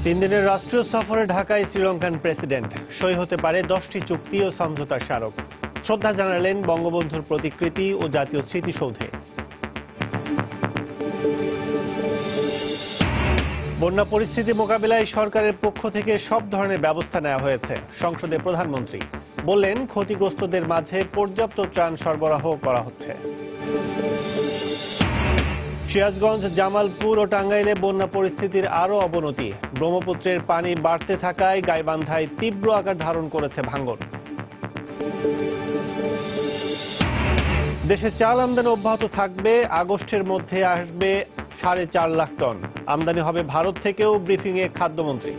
তিন দিনের রাষ্ট্রীয় সফরে ঢাকায় শ্রীলঙ্কান প্রেসিডেন্ট। সই হতে পারে 10টি চুক্তি ও সমঝোতার স্মারক। শ্রদ্ধা জানালেন বঙ্গবন্ধুর প্রতিকৃতি ও জাতীয় স্মৃতিসৌধে। বন্যা পরিস্থিতি মোকাবিলায় সরকারের পক্ষ থেকে সব ধরনের ব্যবস্থা নেওয়া হয়েছে। সংসদে প্রধানমন্ত্রী বললেন, ক্ষতিগ্রস্তদের মাঝে পর্যাপ্ত ত্রাণ সরবরাহ করা হচ্ছে। সিরাজগঞ্জ, জামালপুর ও টাঙ্গাইলে বন্যা পরিস্থিতির আরও অবনতি। ব্রহ্মপুত্রের পানি বাড়তে থাকায় গাইবান্ধায় তীব্র আকার ধারণ করেছে ভাঙন। দেশে চাল আমদানি অব্যাহত থাকবে। আগস্টের মধ্যে আসবে 4.5 লাখ টন। আমদানি হবে ভারত থেকেও, ব্রিফিংয়ে খাদ্যমন্ত্রী।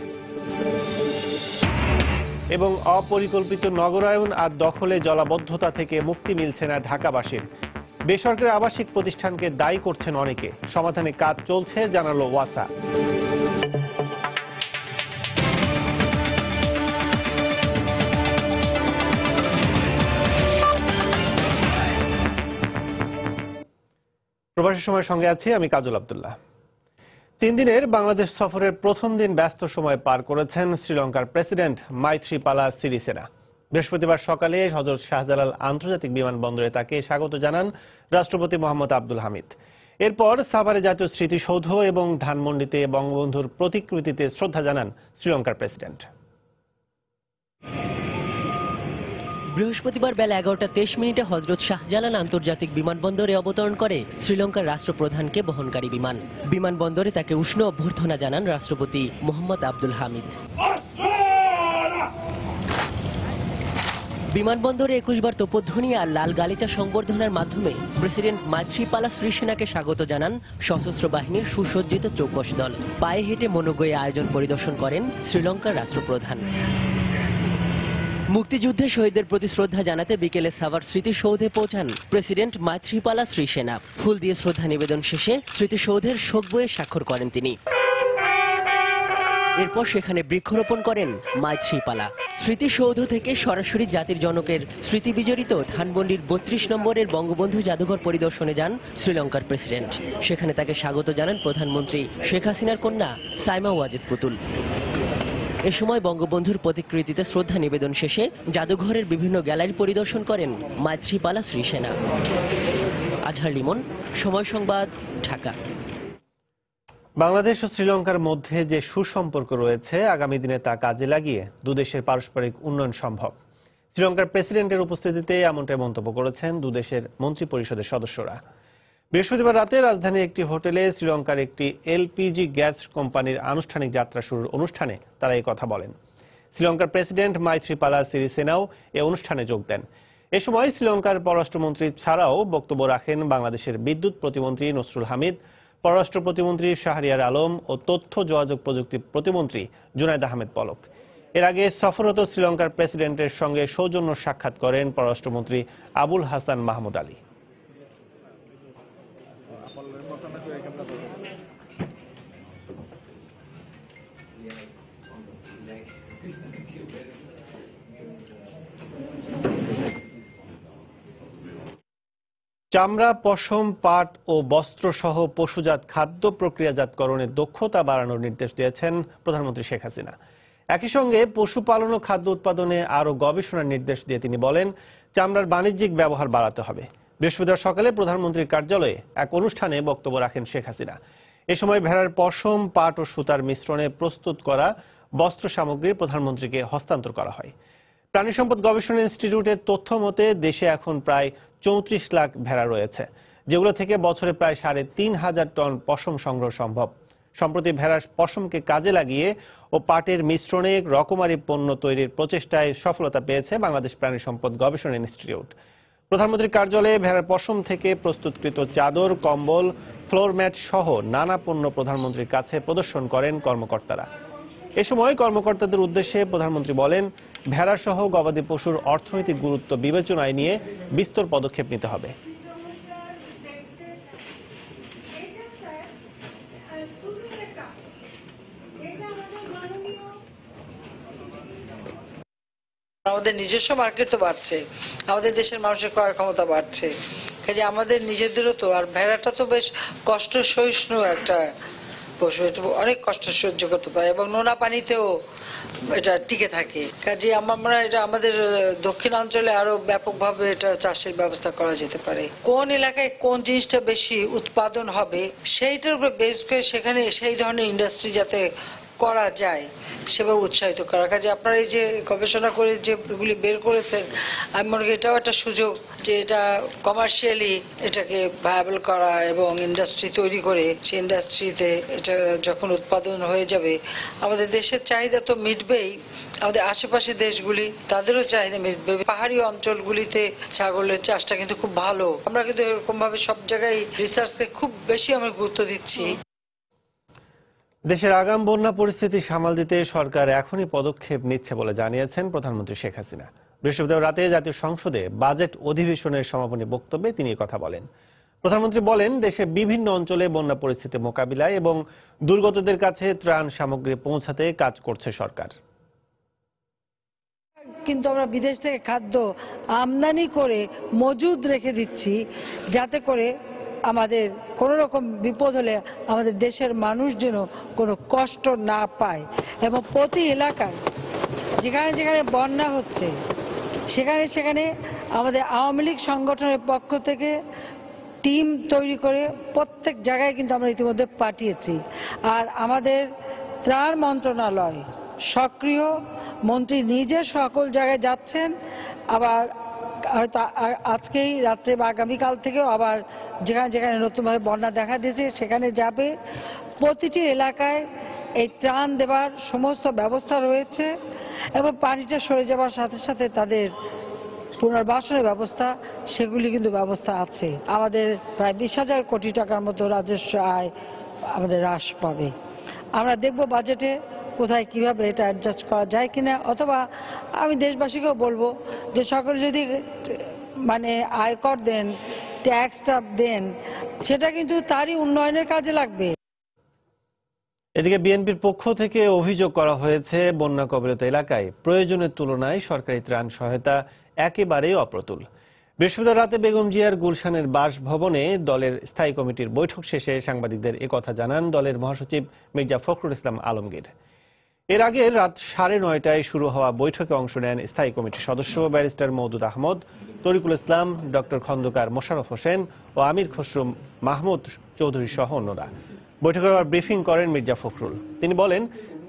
এবং অপরিকল্পিত নগরায়ন আর দখলে জলাবদ্ধতা থেকে মুক্তি মিলছে না ঢাকাবাসীর। বেসরকারি আবাসিক প্রতিষ্ঠানকে দায়ী করছেন অনেকে। সমাধানে কাজ চলছে, জানালো ওয়াসা। প্রবাসী সময়ের সঙ্গে আছি আমি কাজল আব্দুল্লাহ। 3 দিনের বাংলাদেশ সফরের প্রথম দিন ব্যস্ত সময় পার করেছেন শ্রীলঙ্কার প্রেসিডেন্ট মাইথ্রিপালা সিরিসেনা। বৃহস্পতিবার সকালে হযরত শাহজালাল আন্তর্জাতিক বিমানবন্দরে তাকে স্বাগত জানান রাষ্ট্রপতি মোহাম্মদ আব্দুল হামিদ। এরপর সাভারে জাতীয় স্মৃতিসৌধ এবং ধানমন্ডিতে বঙ্গবন্ধুর প্রতিকৃতিতে শ্রদ্ধা জানান শ্রীলঙ্কার প্রেসিডেন্ট। বৃহস্পতিবার বেলা 11:23 হযরত শাহজালাল আন্তর্জাতিক বিমানবন্দরে অবতরণ করে শ্রীলঙ্কার রাষ্ট্রপ্রধানকে বহনকারী বিমান। বিমানবন্দরে তাকে উষ্ণ অভ্যর্থনা জানান রাষ্ট্রপতি মোহাম্মদ আব্দুল হামিদ। বিমানবন্দরে 21 বার তোপধ্বনি আর লাল গালিচা সংবর্ধনার মাধ্যমে প্রেসিডেন্ট মাইথ্রিপালা সিরিসেনাকে স্বাগত জানান সশস্ত্র বাহিনীর সুসজ্জিত চৌকস দল। পায়ে হেঁটে মনোজ্ঞ আয়োজন পরিদর্শন করেন শ্রীলঙ্কার রাষ্ট্রপ্রধান। মুক্তিযুদ্ধে শহীদদের প্রতি শ্রদ্ধা জানাতে বিকেলে সাভার স্মৃতিসৌধে পৌঁছান প্রেসিডেন্ট মাইথ্রিপালা সিরিসেনা। ফুল দিয়ে শ্রদ্ধা নিবেদন শেষে স্মৃতিসৌধের শোক বইয়ে স্বাক্ষর করেন তিনি। এরপর সেখানে বৃক্ষরোপণ করেন মাইথ্রিপালা। স্মৃতিসৌধ থেকে সরাসরি জাতির জনকের স্মৃতি বিজড়িত ধানমন্ডির 32 নম্বরের বঙ্গবন্ধু জাদুঘর পরিদর্শনে যান শ্রীলঙ্কার প্রেসিডেন্ট। সেখানে তাকে স্বাগত জানান প্রধানমন্ত্রী শেখ হাসিনার কন্যা সাইমা ওয়াজেদ পুতুল। এ সময় বঙ্গবন্ধুর প্রতিকৃতিতে শ্রদ্ধা নিবেদন শেষে জাদুঘরের বিভিন্ন গ্যালারি পরিদর্শন করেন মাইথ্রিপালা সিরিসেনা। আজহার লিমন, সময় সংবাদ, ঢাকা। বাংলাদেশ ও শ্রীলঙ্কার মধ্যে যে সুসম্পর্ক রয়েছে, আগামী দিনে তা কাজে লাগিয়ে দুদেশের পারস্পরিক উন্নয়ন সম্ভব। শ্রীলঙ্কার প্রেসিডেন্টের উপস্থিতিতে এমনটাই মন্তব্য করেছেন দুদেশের মন্ত্রী পরিষদের সদস্যরা। বৃহস্পতিবার রাতে রাজধানীর একটি হোটেলে শ্রীলঙ্কার একটি এলপিজি গ্যাস কোম্পানির আনুষ্ঠানিক যাত্রা শুরুর অনুষ্ঠানে তারা এই কথা বলেন। শ্রীলঙ্কার প্রেসিডেন্ট মাইথ্রিপালা সিরিসেনাও এ অনুষ্ঠানে যোগ দেন। এ সময় শ্রীলঙ্কার পররাষ্ট্রমন্ত্রী ছাড়াও বক্তব্য রাখেন বাংলাদেশের বিদ্যুৎ প্রতিমন্ত্রী নসরুল হামিদ, পররাষ্ট্র প্রতিমন্ত্রী শাহরিয়ার আলম ও তথ্য যোগাযোগ প্রযুক্তি প্রতিমন্ত্রী জুনায়েদ আহমেদ পলক। এর আগে সফররত শ্রীলঙ্কার প্রেসিডেন্টের সঙ্গে সৌজন্য সাক্ষাৎ করেন পররাষ্ট্রমন্ত্রী আবুল হাসান মাহমুদ আলী। চামড়া, পশম, পাট ও বস্ত্র সহ পশুজাত খাদ্য প্রক্রিয়াজাতকরণের দক্ষতা বাড়ানোর নির্দেশ দিয়েছেন প্রধানমন্ত্রী শেখ হাসিনা। একই সঙ্গে পশুপালন ও খাদ্য উৎপাদনে আরও গবেষণার নির্দেশ দিয়ে তিনি বলেন, চামড়ার বাণিজ্যিক ব্যবহার বাড়াতে হবে। বৃহস্পতিবার সকালে প্রধানমন্ত্রীর কার্যালয়ে এক অনুষ্ঠানে বক্তব্য রাখেন শেখ হাসিনা। এ সময় ভেড়ার পশম, পাট ও সুতার মিশ্রণে প্রস্তুত করা বস্ত্র সামগ্রী প্রধানমন্ত্রীকে হস্তান্তর করা হয়। প্রাণী সম্পদ গবেষণা ইনস্টিটিউটের তথ্য মতে দেশে এখন প্রায় 34 লাখ ভেড়া রয়েছে, যেগুলো থেকে বছরে প্রায় 3,500 টন পশম সংগ্রহ সম্ভব। সম্প্রতি ভেড়ার পশমকে কাজে লাগিয়ে ও পাটের মিশ্রণে রকমারি পণ্য তৈরির প্রচেষ্টায় সফলতা পেয়েছে বাংলাদেশ প্রাণী সম্পদ গবেষণা ইনস্টিটিউট। প্রধানমন্ত্রীর কার্যালয়ে ভেড়ার পশম থেকে প্রস্তুতকৃত চাদর, কম্বল, ফ্লোর ম্যাট সহ নানা পণ্য প্রধানমন্ত্রীর কাছে প্রদর্শন করেন কর্মকর্তারা। এ সময় কর্মকর্তাদের উদ্দেশ্যে প্রধানমন্ত্রী বলেন, ভেড়া সহ গবাদি পশুর অর্থনৈতিক গুরুত্ব বিবেচনায় নিয়ে বিস্তর পদক্ষেপ নিতে হবে। আমাদের নিজস্ব মার্কেট তো বাড়ছে, আমাদের দেশের মানুষের ক্রয় ক্ষমতা বাড়ছে, কাজে আমাদের নিজেদেরও তো, আর ভেড়াটা তো বেশ কষ্ট সহিষ্ণু একটা পশু এটা অনেক কষ্ট সহ্য করতে পারে এবং নোনা পানিতেও এটা টিকে থাকে। কাজে আমরা এটা আমাদের দক্ষিণাঞ্চলে আরো ব্যাপকভাবে এটা চাষের ব্যবস্থা করা যেতে পারে। কোন এলাকায় কোন জিনিসটা বেশি উৎপাদন হবে সেইটার উপর বেস করে সেখানে সেই ধরনের ইন্ডাস্ট্রি যাতে করা যায় সেভাবে উৎসাহিত করা। কাজে আপনারা এই যে গবেষণা করে যে এগুলি বের করেছেন, আমি মনে করি এটাও একটা সুযোগ যে এটা কমার্শিয়ালি এটাকে ভায়াবল করা এবং ইন্ডাস্ট্রি তৈরি করে সেই ইন্ডাস্ট্রিতে এটা যখন উৎপাদন হয়ে যাবে আমাদের দেশের চাহিদা তো মিটবেই, আমাদের আশেপাশে দেশগুলি তাদেরও চাহিদা মিটবে। পাহাড়ি অঞ্চলগুলিতে ছাগলের চাষটা কিন্তু খুব ভালো। আমরা কিন্তু এরকম ভাবে সব জায়গায় রিসার্চকে খুব বেশি আমরা গুরুত্ব দিচ্ছি। দেশের আগাম বন্যা পরিস্থিতি সামাল দিতে সরকার এখনই পদক্ষেপ নিচ্ছে বলে জানিয়েছেন প্রধানমন্ত্রী শেখ হাসিনা। বৃহস্পতিবার রাতে জাতীয় সংসদে বাজেট অধিবেশনের সমাপনী বক্তব্যে তিনি কথা বলেন। প্রধানমন্ত্রী বলেন, দেশের বিভিন্ন অঞ্চলে বন্যা পরিস্থিতি মোকাবিলায় এবং দুর্গতদের কাছে ত্রাণ সামগ্রী পৌঁছাতে কাজ করছে সরকার। কিন্তু আমরা বিদেশ থেকে খাদ্য আমদানি করে মজুদ রেখে দিচ্ছি যাতে করে আমাদের কোনো রকম বিপদ হলে আমাদের দেশের মানুষ যেন কোনো কষ্ট না পায়। এবং প্রতি এলাকায় যেখানে যেখানে বন্যা হচ্ছে সেখানে সেখানে আমাদের আওয়ামী লীগ সংগঠনের পক্ষ থেকে টিম তৈরি করে প্রত্যেক জায়গায় কিন্তু আমরা ইতিমধ্যে পাঠিয়েছি। আর আমাদের ত্রাণ মন্ত্রণালয় সক্রিয়, মন্ত্রী নিজে সকল জায়গায় যাচ্ছেন। আবার হয়তো আজকেই রাত্রে বা আগামীকাল থেকেও আবার যেখানে যেখানে নতুনভাবে বন্যা দেখা দিয়েছে সেখানে যাবে। প্রতিটি এলাকায় এই ত্রাণ দেবার সমস্ত ব্যবস্থা রয়েছে এবং পানিটা সরে যাওয়ার সাথে সাথে তাদের পুনর্বাসনের ব্যবস্থা সেগুলি কিন্তু ব্যবস্থা আছে। আমাদের প্রায় 20,000 কোটি টাকার মতো রাজস্ব আয় আমাদের হ্রাস পাবে। আমরা দেখব বাজেটে কোথায় কিভাবে এটা অ্যাডজাস্ট করা যায় কিনা, অথবা আমি দেশবাসীকেও বলবো যে সকলে যদি মানে আয়কর দেন, ট্যাক্সটা দেন, সেটা কিন্তু তারই উন্নয়নের কাজে লাগবে। এদিকে বিএনপির পক্ষ থেকে অভিযোগ করা হয়েছে, বন্যা কবলিত এলাকায় প্রয়োজনের তুলনায় সরকারি ত্রাণ সহায়তা একেবারেই অপ্রতুল। বৃহস্পতিবার রাতে বেগম জিয়ার গুলশানের বাসভবনে দলের স্থায়ী কমিটির বৈঠক শেষে সাংবাদিকদের একথা জানান দলের মহাসচিব মির্জা ফখরুল ইসলাম আলমগীর। এর আগে রাত 9:30টায় শুরু হওয়া বৈঠকে অংশ নেন স্থায়ী কমিটির সদস্য ব্যারিস্টার মওদুদ আহমদ, তরিকুল ইসলাম, ডক্টর খন্দকার মোশাররফ হোসেন ও আমির খসরু মাহমুদ চৌধুরী সহ অন্যরা। বৈঠকের পর ব্রিফিং করেন মির্জা ফখরুল। তিনি বলেন,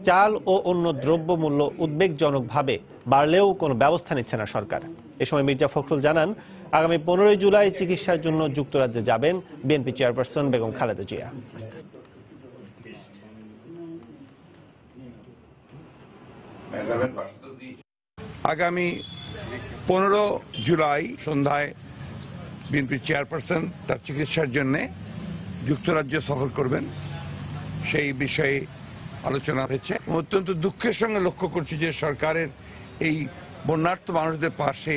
চাল ও অন্য দ্রব্যমূল্য উদ্বেগজনকভাবে বাড়লেও কোনো ব্যবস্থা নিচ্ছে না সরকার। এ সময় মির্জা ফখরুল জানান, আগামী 15 জুলাই চিকিৎসার জন্য যুক্তরাজ্যে যাবেন বিএনপি চেয়ারপারসন বেগম খালেদা জিয়া। আগামী 15 জুলাই সন্ধ্যায় বিএনপি চেয়ারপারসন তার চিকিৎসার জন্য যুক্তরাজ্য সফর করবেন, সেই বিষয়ে আলোচনা হয়েছে। অত্যন্ত দুঃখের সঙ্গে লক্ষ্য করছি যে সরকারের এই বন্যার্ত মানুষদের পাশে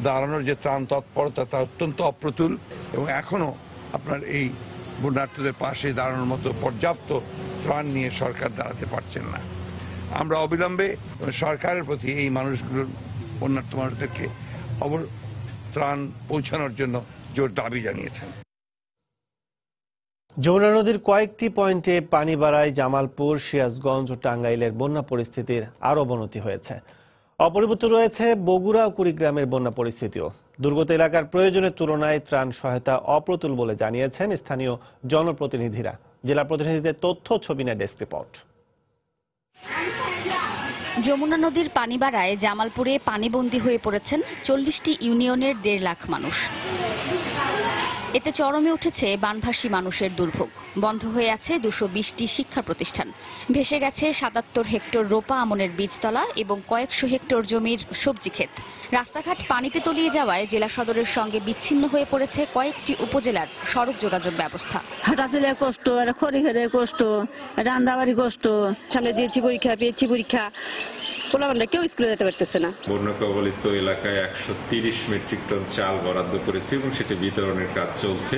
দাঁড়ানোর যে ত্রাণ তৎপরতা তা অত্যন্ত অপ্রতুল এবং এখনো আপনার এই বন্যার্তদের পাশে দাঁড়ানোর মতো পর্যাপ্ত ত্রাণ নিয়ে সরকার দাঁড়াতে পারছেন না। আমরা অবিলম্বে সরকারের প্রতি এই মানুষগুলোর বন্যার্ত মানুষদেরকে ত্রাণ পৌঁছানোর জন্য জোর দাবি জানিয়েছেন। যমুনা নদীর কয়েকটি পয়েন্টে পানি বাড়ায় জামালপুর, সিরাজগঞ্জ ও টাঙ্গাইলের বন্যা পরিস্থিতির আরও অবনতি হয়েছে। অপরিবর্তিত রয়েছে বগুড়া ও কুড়িগ্রামের বন্যা পরিস্থিতিও। দুর্গত এলাকার প্রয়োজনের তুলনায় ত্রাণ সহায়তা অপ্রতুল বলে জানিয়েছেন স্থানীয় জনপ্রতিনিধিরা। জেলা প্রতিনিধিদের তথ্য, ছবি নিয়ে ডেস্ক রিপোর্ট। যমুনা নদীর পানি বাড়ায় জামালপুরে পানিবন্দী হয়ে পড়েছেন 40টি ইউনিয়নের 1.5 লাখ মানুষ। এতে চরমে উঠেছে বানভাসী মানুষের দুর্ভোগ। বন্ধ হয়ে আছে 220টি শিক্ষা প্রতিষ্ঠান, ভেসে গেছে 77 হেক্টর রোপা আমনের বীজতলা এবং কয়েকশো হেক্টর জমির সবজি ক্ষেত। রাস্তাঘাট পানিতে তলিয়ে যাওয়ায় জেলা সদরের সঙ্গে বিচ্ছিন্ন হয়ে পড়েছে কয়েকটি উপজেলার সড়ক যোগাযোগ ব্যবস্থা। হাঁটাচলে কষ্ট, খড়ি ঘরে কষ্ট, রান্দাবাড়ি কষ্ট, সামনে দিয়েছি পরীক্ষা, পেয়েছি পরীক্ষা, পোলাপানরা কেউ স্কুলে যেতে পারতেছে না। বন্যা কবলিত এলাকায় 130 মেট্রিক টন চাল বরাদ্দ করেছে এবং সেটি বিতরণের কাজ চলছে।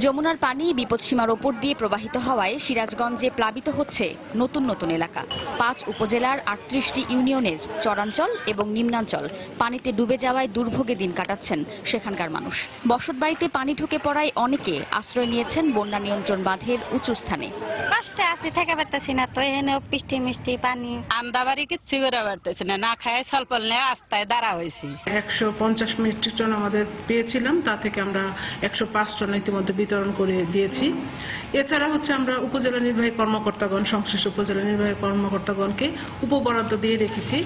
যমুনার পানি বিপদসীমার ওপর দিয়ে প্রবাহিত হওয়ায় সিরাজগঞ্জে প্লাবিত হচ্ছে নতুন নতুন এলাকা। 5 উপজেলার 38টি ইউনিয়নের চরাঞ্চল এবং নিম্নাঞ্চল পানিতে ডুবে যাওয়ায় দুর্ভোগে দিন কাটাচ্ছেন সেখানকার মানুষ। বসতবাড়িতে পানি ঢুকে পড়ায় অনেকে আশ্রয় নিয়েছেন বন্যা নিয়ন্ত্রণ বাঁধের উঁচু স্থানে। কষ্টে আছি, থেকে পারতেছি না তো, এনে পিষ্টি মিষ্টি পানি আমদাবাড়ি কিচ্ছু করে পারতেছি না, না খায় স্বল্পল নিয়ে রাস্তায় দাঁড়া হয়েছি। 150 মেট্রিক টন আমাদের পেয়েছিলাম, তা থেকে আমরা 105 টন ইতিমধ্যে বিতরণ করে দিয়েছি। এছাড়া আমরা উপজেলা নির্বাহী কর্মকর্তাগণ, সংশ্লিষ্ট উপজেলা নির্বাহী কর্মকর্তাগণকে উপবরাদ্দ দিয়ে রেখেছি।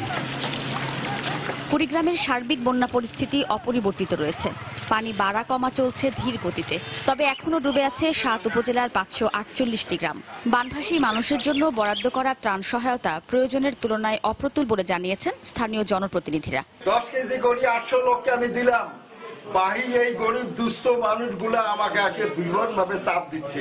কুড়িগ্রামের সার্বিক বন্যা পরিস্থিতি অপরিবর্তিত রয়েছে। পানি বাড়া কমা চলছে ধীর গতিতে, তবে এখনো ডুবে আছে 7 উপজেলার 548টি গ্রাম। বানভাসী মানুষের জন্য বরাদ্দ করা ত্রাণ সহায়তা প্রয়োজনের তুলনায় অপ্রতুল বলে জানিয়েছেন স্থানীয় জনপ্রতিনিধিরা। 10 কেজি গড়ি 800 লোককে আমি দিলাম, বাহি এই গরিব দুস্থ মানুষগুলো আমাকে আগে বিভৎসভাবে চাপ দিচ্ছে।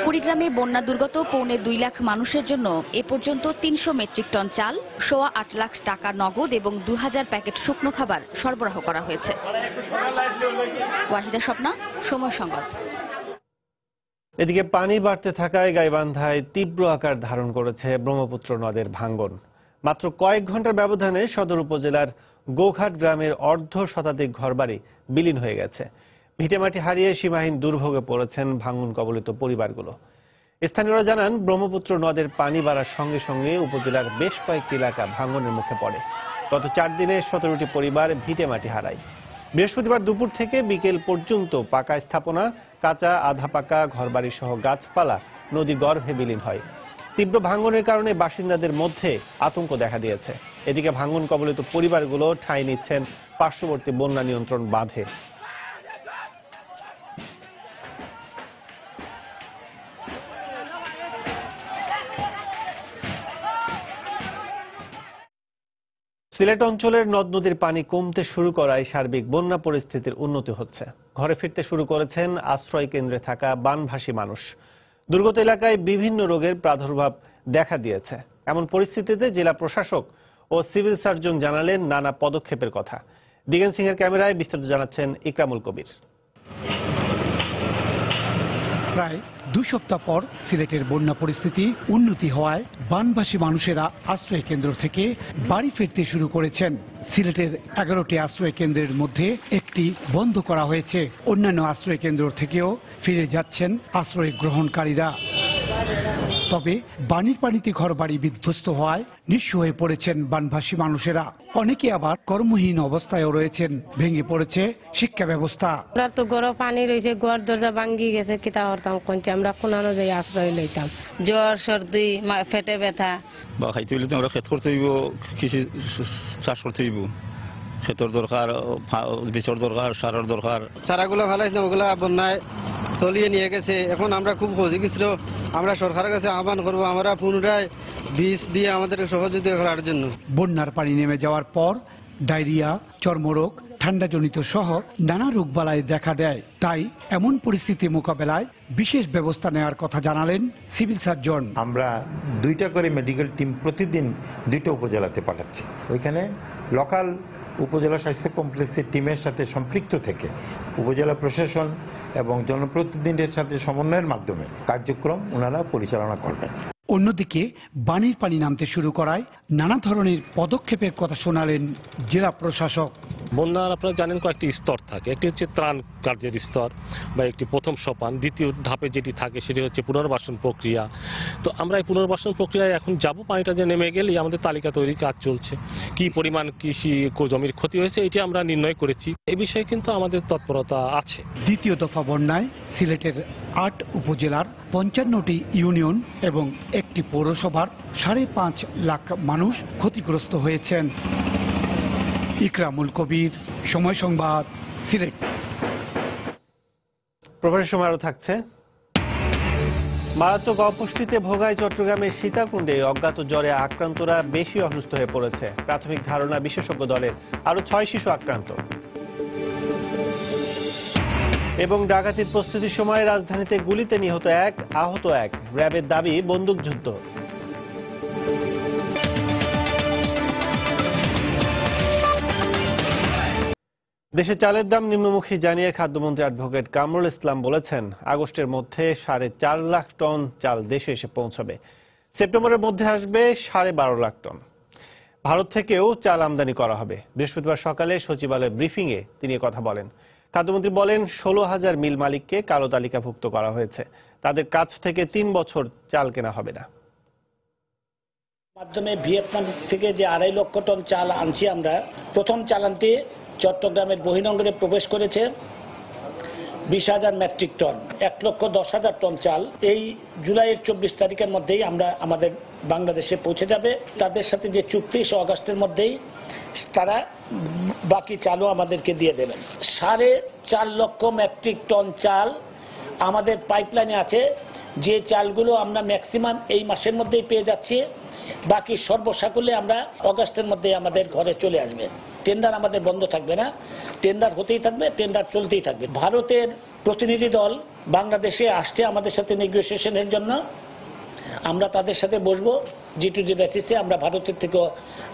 কুড়িগ্রামে বন্যা দুর্গত 2.25 লাখ মানুষের জন্য এ পর্যন্ত 300 মেট্রিক টন চাল, 8.25 লাখ টাকা নগদ এবং 2000 প্যাকেট শুকনো খাবার সরবরাহ করা হয়েছে। ওয়াহিদা স্বপ্না, সময় সংবাদ। এদিকে পানি বাড়তে থাকায় গাইবান্ধায় তীব্র আকার ধারণ করেছে ব্রহ্মপুত্র নদের ভাঙ্গন। মাত্র কয়েক ঘন্টার ব্যবধানে সদর উপজেলার গোঘাট গ্রামের অর্ধ শতাধিক ঘরবাড়ি বিলীন হয়ে গেছে। ভিটেমাটি হারিয়ে সীমাহীন দুর্ভোগে পড়েছেন ভাঙন কবলিত পরিবারগুলো। স্থানীয়রা জানান, ব্রহ্মপুত্র নদের পানি বাড়ার সঙ্গে সঙ্গে উপজেলার বেশ কয়েকটি এলাকা ভাঙনের মুখে পড়ে। গত 4 দিনে 17টি পরিবার ভিটেমাটি হারায়। বৃহস্পতিবার দুপুর থেকে বিকেল পর্যন্ত পাকা স্থাপনা, কাঁচা আধা পাকা ঘরবাড়ি সহ গাছপালা নদী গর্ভে বিলীন হয়। তীব্র ভাঙনের কারণে বাসিন্দাদের মধ্যে আতঙ্ক দেখা দিয়েছে। এদিকে ভাঙন কবলিত পরিবারগুলো ঠাঁই নিচ্ছেন পার্শ্ববর্তী বন্যা নিয়ন্ত্রণ বাঁধে। সিলেট অঞ্চলের নদ নদীর পানি কমতে শুরু করায় সার্বিক বন্যা পরিস্থিতির উন্নতি হচ্ছে। ঘরে ফিরতে শুরু করেছেন আশ্রয় কেন্দ্রে থাকা বানভাসী মানুষ। দুর্গত এলাকায় বিভিন্ন রোগের প্রাদুর্ভাব দেখা দিয়েছে। এমন পরিস্থিতিতে জেলা প্রশাসক ও সিভিল সার্জন জানালেন নানা পদক্ষেপের কথা। দিগেন সিং এর ক্যামেরায় বিস্তারিত জানাচ্ছেন ইকরামুল কবির। প্রায় 2 সপ্তাহ পর সিলেটের বন্যা পরিস্থিতি উন্নতি হওয়ায় বানভাসী মানুষেরা আশ্রয় কেন্দ্র থেকে বাড়ি ফিরতে শুরু করেছেন। সিলেটের 11টি আশ্রয় কেন্দ্রের মধ্যে একটি বন্ধ করা হয়েছে। অন্যান্য আশ্রয় কেন্দ্র থেকেও ফিরে যাচ্ছেন আশ্রয় গ্রহণকারীরা। তবে বানের পানিতে ঘরবাড়ি বিধ্বস্ত হওয়ায় নিঃস্ব হয়ে পড়েছেন বানভাসী মানুষেরা। অনেকে আবার কর্মহীন অবস্থায়ও রয়েছেন। ভেঙে পড়েছে শিক্ষা ব্যবস্থা। আমরা তো গড় পানি রয়েছে, ঘর দরজা ভাঙ্গি গেছে, কিতা করতাম কোনটা আমরা কোন অনুযায়ী আশ্রয় লইতাম। জ্বর, সর্দি, পেটে ব্যথা। বা খাইতে হইলে তো আমরা ক্ষেত করতে হইব, কৃষি চাষ করতে হইব। ক্ষেতের দরকার, বীজের দরকার, সারের দরকার। চারাগুলো ফেলাইছিলাম, ওগুলা বন্যায় তলিয়ে নিয়ে গেছে। এখন আমরা খুব ক্ষতিগ্রস্ত। আমরা সরকারের কাছে আহ্বান করব, আমরা পুনরায় বীজ দিয়ে আমাদের সহযোগিতা করার জন্য। বন্যার পানি নেমে যাওয়ার পর ডায়রিয়া, চর্মরোগ, ঠান্ডাজনিত সহ নানা রোগবালাই দেখা দেয়। তাই এমন পরিস্থিতি মোকাবেলায় বিশেষ ব্যবস্থা নেওয়ার কথা জানালেন সিভিল সার্জন। আমরা 2টা করে মেডিকেল টিম প্রতিদিন 2টা উপজেলাতে পাঠাচ্ছি। ওইখানে লোকাল উপজেলা স্বাস্থ্য কমপ্লেক্সের টিমের সাথে সম্পৃক্ত থেকে উপজেলা প্রশাসন এবং জনপ্রতিনিধিদের সাথে সমন্বয়ের মাধ্যমে কার্যক্রম ওনারা পরিচালনা করবেন। অন্যদিকে বানের পানি নামতে শুরু করায় নানা ধরনের পদক্ষেপের কথা শোনালেন জেলা প্রশাসক। বন্যার আপনারা জানেন কয়েকটি স্তর থাকে। একটি হচ্ছে ত্রাণ কার্যের স্তর বা একটি প্রথম সোপান। দ্বিতীয় ধাপে যেটি থাকে সেটি হচ্ছে পুনর্বাসন প্রক্রিয়া। তো আমরা এই পুনর্বাসন প্রক্রিয়ায় এখন যাব। পানিটা যে নেমে গেলেই আমাদের তালিকা তৈরির কাজ চলছে। কি পরিমাণ কৃষি জমির ক্ষতি হয়েছে এটি আমরা নির্ণয় করেছি। এই বিষয়ে কিন্তু আমাদের তৎপরতা আছে। দ্বিতীয় দফা বন্যায় সিলেটের 8 উপজেলার 55টি ইউনিয়ন এবং একটি পৌরসভার 5.5 লাখ মানুষ ক্ষতিগ্রস্ত হয়েছেন। ইকরামুল কবির, সময় সংবাদ, সিলেট। প্রভারের সময় আরো থাকছে। মারাত্মক অপুষ্টিতে ভোগায় চট্টগ্রামের সীতাকুণ্ডে অজ্ঞাত জ্বরে আক্রান্তরা বেশি অসুস্থ হয়ে পড়েছে। প্রাথমিক ধারণা বিশেষজ্ঞ দলের আরো 6 শিশু আক্রান্ত। এবং ডাকাতির প্রস্তুতির সময় রাজধানীতে গুলিতে নিহত 1, আহত 1। র্যাবের দাবি বন্দুকযুদ্ধ। দেশে চালের দাম নিম্নমুখী জানিয়ে খাদ্যমন্ত্রী অ্যাডভোকেট কামরুল ইসলাম বলেছেন, আগস্টের মধ্যে 4.5 লাখ টন চাল দেশে এসে পৌঁছবে। সেপ্টেম্বরের মধ্যে আসবে 12.5 লাখ টন। ভারত থেকেও চাল আমদানি করা হবে। বৃহস্পতিবার সকালে সচিবালয় ব্রিফিংয়ে তিনি কথা বলেন। খাদ্যমন্ত্রী বলেন, 16,000 মিল মালিককে কালো তালিকাভুক্ত করা হয়েছে। তাদের কাছ থেকে 3 বছর চাল কেনা হবে না। মাধ্যমে ভিয়েতনাম থেকে যে 2.5 লক্ষ টন চাল আনছি আমরা, প্রথম চালানটি চট্টগ্রামের বহিনগরে প্রবেশ করেছে 20,000 মেট্রিক টন, 1,10,000 টন চাল এই জুলাইয়ের 24 তারিখের মধ্যেই আমরা আমাদের বাংলাদেশে পৌঁছে যাবে। তাদের সাথে যে চুক্তি আগস্টের মধ্যেই তারা বাকি চালও আমাদেরকে দিয়ে দেবেন। 4.5 লক্ষ মেট্রিক টন চাল আমাদের পাইপলাইনে আছে, যে চালগুলো আমরা ম্যাক্সিমাম এই মাসের মধ্যেই পেয়ে যাচ্ছি, বাকি সর্বসাকুল্যে আমরা আগস্টের মধ্যে আমাদের ঘরে চলে আসবে। টেন্ডার আমাদের বন্ধ থাকবে না, টেন্ডার হতেই থাকবে, টেন্ডার চলতেই থাকবে। ভারতের প্রতিনিধি দল বাংলাদেশে আসছে আমাদের সাথে নেগোসিয়েশনের জন্য। আমরা তাদের সাথে বসবো G2G বেসিসে। আমরা ভারতের থেকেও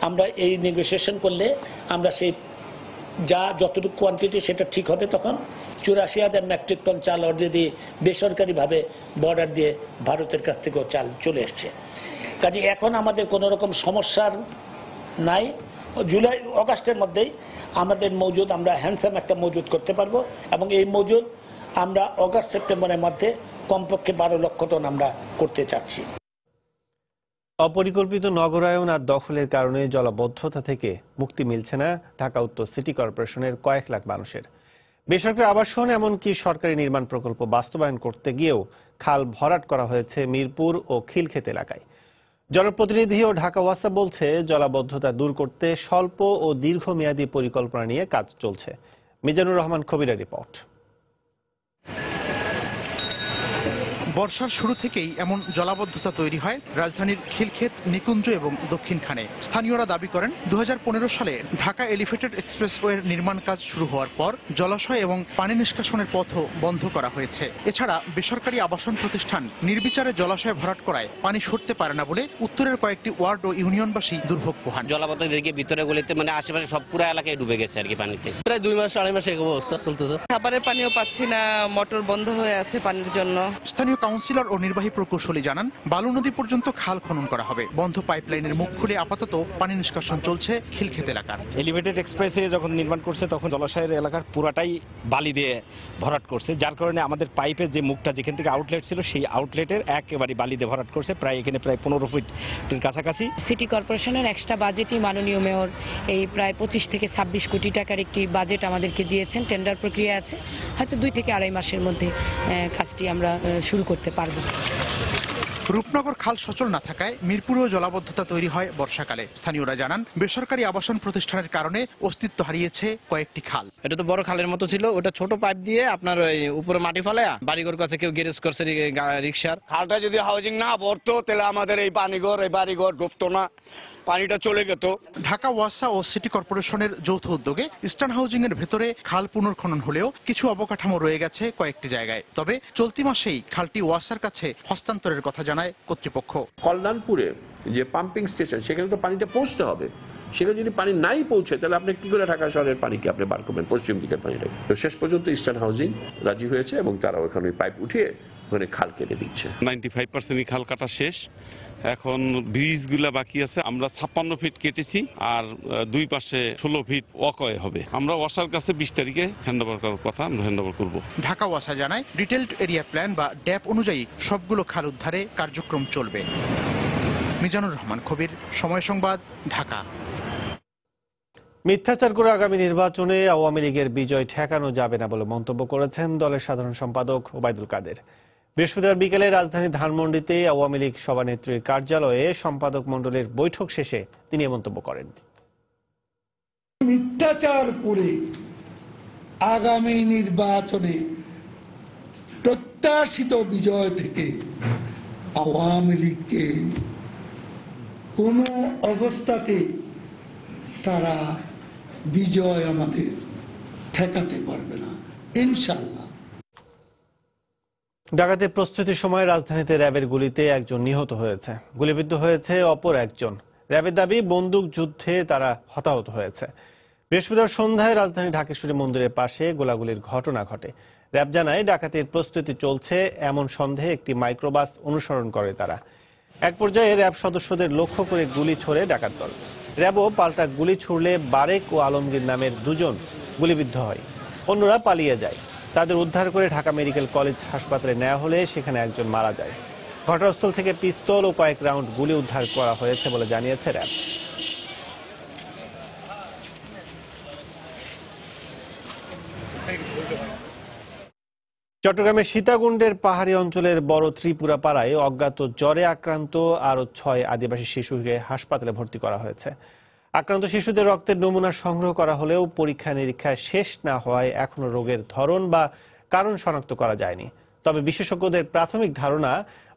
আমরা এই নেগোসিয়েশন করলে আমরা সেই যতটুকু কোয়ান্টিটি সেটা ঠিক হবে। তখন 84,000 মেট্রিক টন চাল অলরেডি বেসরকারিভাবে বর্ডার দিয়ে ভারতের কাছ থেকেও চাল চলে এসছে। কাজে এখন আমাদের কোনো রকম সমস্যার নাই। আগস্টের মধ্যেই আমাদের মজুদ আমরা হ্যান্ডসাম একটা মজুদ করতে পারবো, এবং এই মজুদ আমরা আগস্ট সেপ্টেম্বরের মধ্যে কমপক্ষে 12 লক্ষ টন আমরা করতে চাচ্ছি। অপরিকল্পিত নগরায়ন আর দখলের কারণে জলাবদ্ধতা থেকে মুক্তি মিলছে না ঢাকা উত্তর সিটি কর্পোরেশনের কয়েক লাখ মানুষের। বেসরকারি আবাসন এমনকি সরকারি নির্মাণ প্রকল্প বাস্তবায়ন করতে গিয়েও খাল ভরাট করা হয়েছে মিরপুর ও খিলক্ষেত এলাকায়। জনপ্রতিনিধি ও ঢাকা ওয়াসা বলছে, জলাবদ্ধতা দূর করতে স্বল্প ও দীর্ঘমেয়াদী পরিকল্পনা নিয়ে কাজ চলছে। মিজানুর রহমান কবিরের রিপোর্ট। বর্ষার শুরু থেকেই এমন জলাবদ্ধতা তৈরি হয় রাজধানীর খিলক্ষেত, নিকুঞ্জ এবং দক্ষিণখানে। স্থানীয়রা দাবি করেন, 2015 সালে ঢাকা এলিভেটেড এক্সপ্রেসওয়ের নির্মাণ কাজ শুরু হওয়ার পর জলাশয় এবং পানি নিষ্কাশনের পথও বন্ধ করা হয়েছে। এছাড়া বেসরকারি আবাসন প্রতিষ্ঠান নির্বিচারে জলাশয় ভরাট করায় পানি সরতে পারে না বলে উত্তরের কয়েকটি ওয়ার্ড ও ইউনিয়নবাসী দুর্ভোগ পোহান। জলাবদ্ধতা দিকে ভিতরে গলিতে আশেপাশে সব পুরো এলাকায় ডুবে গেছে আর কি পানিতে। প্রায় 2 মাস 2.5 মাস এই অবস্থা চলতেছে। খাবারের পানিও পাচ্ছি না, মোটর বন্ধ হয়ে আছে পানির জন্য। স্থানীয় কাউন্সিলর ও নির্বাহী প্রকৌশলী জানান, বালু নদী পর্যন্ত খাল খনন করা হবে। বন্ধ পাইপলাইনের মুখ খুলে আপাতত পানি নিষ্কাশন চলছে খিলক্ষেত এলাকার। এলিভেটেড এক্সপ্রেসে যখন নির্মাণ করছে তখন জলাশয়ের এলাকার পুরাটাই বালি দিয়ে ভরাট করছে, যার কারণে আমাদের পাইপের যে মুখটা যেখান থেকে আউটলেট ছিল সেই আউটলেটের একেবারে বালি দিয়ে ভরাট করছে, প্রায় এখানে প্রায় 15 ফিটের কাছাকাছি। সিটি কর্পোরেশনের এক্সট্রা বাজেটই মাননীয় মেয়র এই প্রায় 25 থেকে 26 কোটি টাকার একটি বাজেট আমাদেরকে দিয়েছেন। টেন্ডার প্রক্রিয়া আছে, হয়তো 2 থেকে 2.5 মাসের মধ্যে কাজটি আমরা শুরু করতে পারব। রূপনগর খাল সচল না থাকায় মিরপুরেও জলাবদ্ধতা তৈরি হয় বর্ষাকালে। স্থানীয়রা জানান, বেসরকারি আবাসন প্রতিষ্ঠানের কারণে অস্তিত্ব হারিয়েছে কয়েকটি খাল। এটা তো বড় খালের মতো ছিল, ওটা ছোট পাইপ দিয়ে আপনার উপরে মাটি ফেলায়া বাড়িঘর কাছে কেউ গ্যারেজ করছে রিক্সার। খালটা যদি হাউজিং না ভরতো তাহলে আমাদের এই বাড়িঘর ডুবতো না, পানিটা চলে যেত। ঢাকা ওয়াসা ও সিটি কর্পোরেশনের যৌথ উদ্যোগে ইস্টার্ন হাউজিং এর ভেতরে খাল পুনর্খনন হলেও কিছু অবকাঠামো রয়ে গেছে কয়েকটি জায়গায়। তবে চলতি মাসেই খালটি ওয়াসার কাছে হস্তান্তরের কথা জানায় কর্তৃপক্ষ। কল্যাণপুরে যে পাম্পিং স্টেশন, সেখানে তো পানিটা পৌঁছতে হবে। সেখানে যদি পানি নাই পৌঁছে তাহলে আপনি কি করে ঢাকা শহরের পানিকে আপনি বার করবেন, পশ্চিম দিকের পানিটাকে? তো শেষ পর্যন্ত ইস্টার্ন হাউজিং রাজি হয়েছে এবং তারা ওখানে পাইপ উঠিয়ে ওখানে খাল কেটে দিচ্ছে। 95% খাল কাটা শেষ, এখন ব্রিজগুলা বাকি আছে। আমরা 56 ফিট কেটেছি আর 2 পাশে 16 ফিট ওয়াকওয়ে হবে। আমরা ওয়াসার কাছে 20 তারিখে হ্যান্ডওভার করার কথা, আমরা হ্যান্ডওভার করব। ঢাকা ওয়াসা জানায়, ডিটেইলড এরিয়া প্ল্যান বা ড্যাপ অনুযায়ী সবগুলো খাল উদ্ধারে কার্যক্রম চলবে। মিজানুর রহমান কবির, সময় সংবাদ, ঢাকা। মিথ্যাচার করে আগামী নির্বাচনে আওয়ামী লীগের বিজয় ঠেকানো যাবে না বলে মন্তব্য করেছেন দলের সাধারণ সম্পাদক ওবায়দুল কাদের। বৃহস্পতিবার বিকেলে রাজধানী ধানমন্ডিতে আওয়ামী লীগ সভানেত্রীর কার্যালয়ে সম্পাদক মণ্ডলীর বৈঠক শেষে তিনি মন্তব্য করেন। মিথ্যাচার করে আগামী নির্বাচনে প্রত্যাশিত বিজয় থেকে আওয়ামী লীগকে কোনো অবস্থাতে তারা বিজয় আমাদের ঠেকাতে পারবে না, ইনশাআল্লাহ। ডাকাতির প্রস্তুতির সময় রাজধানীতে র্যাবের গুলিতে একজন নিহত হয়েছে, গুলিবিদ্ধ হয়েছে অপর একজন। র্যাবের দাবি, বন্দুক যুদ্ধে তারা হতাহত হয়েছে। বৃহস্পতিবার সন্ধ্যায় রাজধানী ঢাকেশ্বরী মন্দিরের পাশে গোলাগুলির ঘটনা ঘটে। র্যাব জানায় ডাকাতির প্রস্তুতি চলছে এমন সন্দেহে একটি মাইক্রোবাস অনুসরণ করে তারা। এক পর্যায়ে র্যাব সদস্যদের লক্ষ্য করে গুলি ছোড়ে ডাকাত দল। র্যাবও পাল্টা গুলি ছুড়লে বারেক ও আলমগীর নামের দুজন গুলিবিদ্ধ হয়। অন্যরা পালিয়ে যায়। তাদের উদ্ধার করে ঢাকা মেডিকেল কলেজ হাসপাতালে নেওয়া হলে সেখানে একজন মারা যায়। ঘটনাস্থল থেকে পিস্তল ও কয়েক রাউন্ড গুলি উদ্ধার করা হয়েছে বলে জানিয়েছে র্যাব। চট্টগ্রামের সীতাকুণ্ডের পাহাড়ি অঞ্চলের বড় ত্রিপুরা পাড়ায় অজ্ঞাত জ্বরে আক্রান্ত আরো 6 আদিবাসী শিশুকে হাসপাতালে ভর্তি করা হয়েছে। আক্রান্ত শিশুদের রক্তের নমুনা সংগ্রহ করা হলেও পরীক্ষা নিরীক্ষা শেষ না হওয়ায় এখনো রোগের ধরন বা কারণ শনাক্ত করা যায়নি। তবে বিশেষজ্ঞদের প্রাথমিক ধারণা,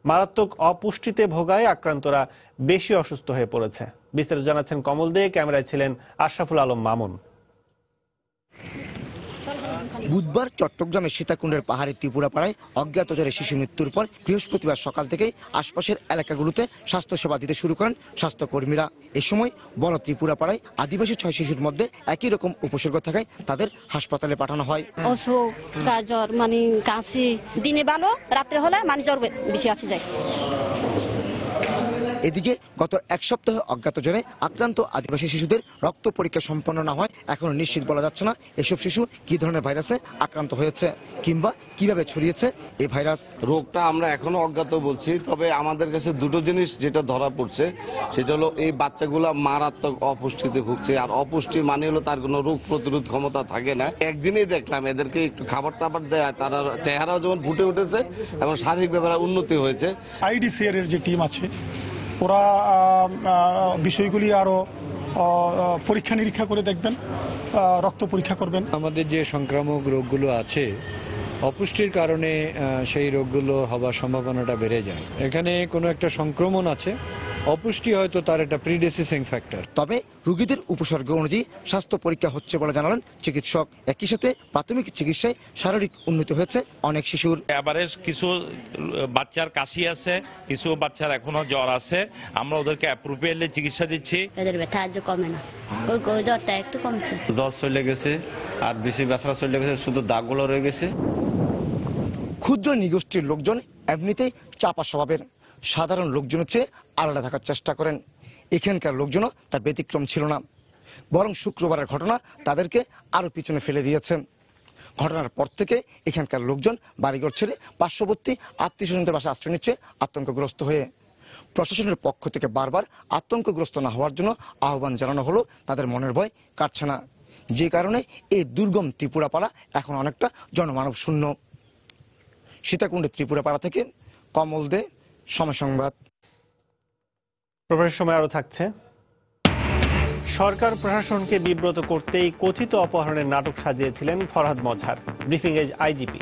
মারাত্মক অপুষ্টিতে ভোগায় আক্রান্তরা বেশি অসুস্থ হয়ে পড়েছে। বিস্তারিত জানাচ্ছেন কমল দে, ক্যামেরায় ছিলেন আশরাফুল আলম মামুন। বুধবার চট্টগ্রামের সীতাকুণ্ডের পাহাড়ি ত্রিপুরাপাড়ায় অজ্ঞাত জ্বরে শিশু মৃত্যুর পর বৃহস্পতিবার সকাল থেকেই আশপাশের এলাকাগুলোতে স্বাস্থ্যসেবা দিতে শুরু করেন স্বাস্থ্যকর্মীরা। এ সময় বড় ত্রিপুরাপাড়ায় আদিবাসী 6 শিশুর মধ্যে একই রকম উপসর্গ থাকায় তাদের হাসপাতালে পাঠানো হয়। অসুখ, জ্বর, মানে কাশি, দিনে ভালো, রাত্রে হলে মানে জ্বর বেশি আসে যায়। এদিকে গত এক সপ্তাহে অজ্ঞাত জ্বরে আক্রান্ত আদিবাসী শিশুদের রক্ত পরীক্ষা সম্পন্ন না হয় এখনো নিশ্চিত বলা যাচ্ছে না এসব শিশু কি ধরনের ভাইরাসে আক্রান্ত হয়েছে কিংবা কিভাবে ছড়িয়েছে এই ভাইরাস। রোগটা আমরা এখনো অজ্ঞাত বলছি, তবে আমাদের কাছে দুটো জিনিস যেটা ধরা পড়ছে সেটা হলো এই বাচ্চাগুলা মারাত্মক অপুষ্টিতে ভুগছে। আর অপুষ্টি মানে হলো তার কোনো রোগ প্রতিরোধ ক্ষমতা থাকে না। একদিনেই দেখলাম এদেরকে একটু খাবার টাবার দেয়, তারা চেহারাও যেমন ফুটে উঠেছে এবং শারীরিক ব্যাপারে উন্নতি হয়েছে। আইডিসিআর এর যে টিম আছে ওরা বিষয়গুলি আরো পরীক্ষা নিরীক্ষা করে দেখবেন, রক্ত পরীক্ষা করবেন। আমাদের যে সংক্রামক রোগগুলো আছে অপুষ্টির কারণে সেই রোগগুলো হবার সম্ভাবনাটা বেড়ে যায়। এখানে কোনো একটা সংক্রমণ আছে, অপুষ্টি হয়তো তার একটা প্রিডিসিসিং ফ্যাক্টর। তবে রোগীদের উপসর্গ অনুযায়ী স্বাস্থ্য পরীক্ষা হচ্ছে বলে জানালেন চিকিৎসক। একই সাথে প্রাথমিক চিকিৎসায় শারীরিক উন্নতি হয়েছে অনেক শিশুর। এভারেজ কিছু বাচ্চার কাশি আছে, কিছু বাচ্চার এখনো জ্বর আছে। আমরা ওদেরকে অ্যাপ্রোপ্রিয়েটলি চিকিৎসা দিচ্ছি। এদের ব্যথা আজ কমে না, ওই জ্বরটা একটু কমছে। জ্বর চলে গেছে আর বেশি ব্যথা চলে গেছে, শুধু দাগগুলো রয়ে গেছে। ক্ষুদ্র নিগোষ্ঠীর লোকজন এমনিতেই চাপা স্বভাবের, সাধারণ লোকজনের চেয়ে আলাদা থাকার চেষ্টা করেন। এখানকার লোকজনও তার ব্যতিক্রম ছিল না, বরং শুক্রবারের ঘটনা তাদেরকে আরো পিছনে ফেলে দিয়েছে। ঘটনার পর থেকে এখানকার লোকজন বাড়িঘর ছেড়ে পার্শ্ববর্তী আত্মীয়স্বজনদের বাসায় আশ্রয় নিচ্ছে আতঙ্কগ্রস্ত হয়ে। প্রশাসনের পক্ষ থেকে বারবার আতঙ্কগ্রস্ত না হওয়ার জন্য আহ্বান জানানো হলো, তাদের মনের ভয় কাটছে না। যে কারণে এই দুর্গম ত্রিপুরাপাড়া এখন অনেকটা জনমানব শূন্য। সীতাকুণ্ডের ত্রিপুরাপাড়া থেকে কমল দে, সময় সংবাদ। প্রবেশের সময় আরো থাকছে। সরকার প্রশাসনকে বিব্রত করতেই কথিত অপহরণের নাটক সাজিয়েছিলেন ফরহাদ মজহার, ব্রিফিংয়ে আইজিপি।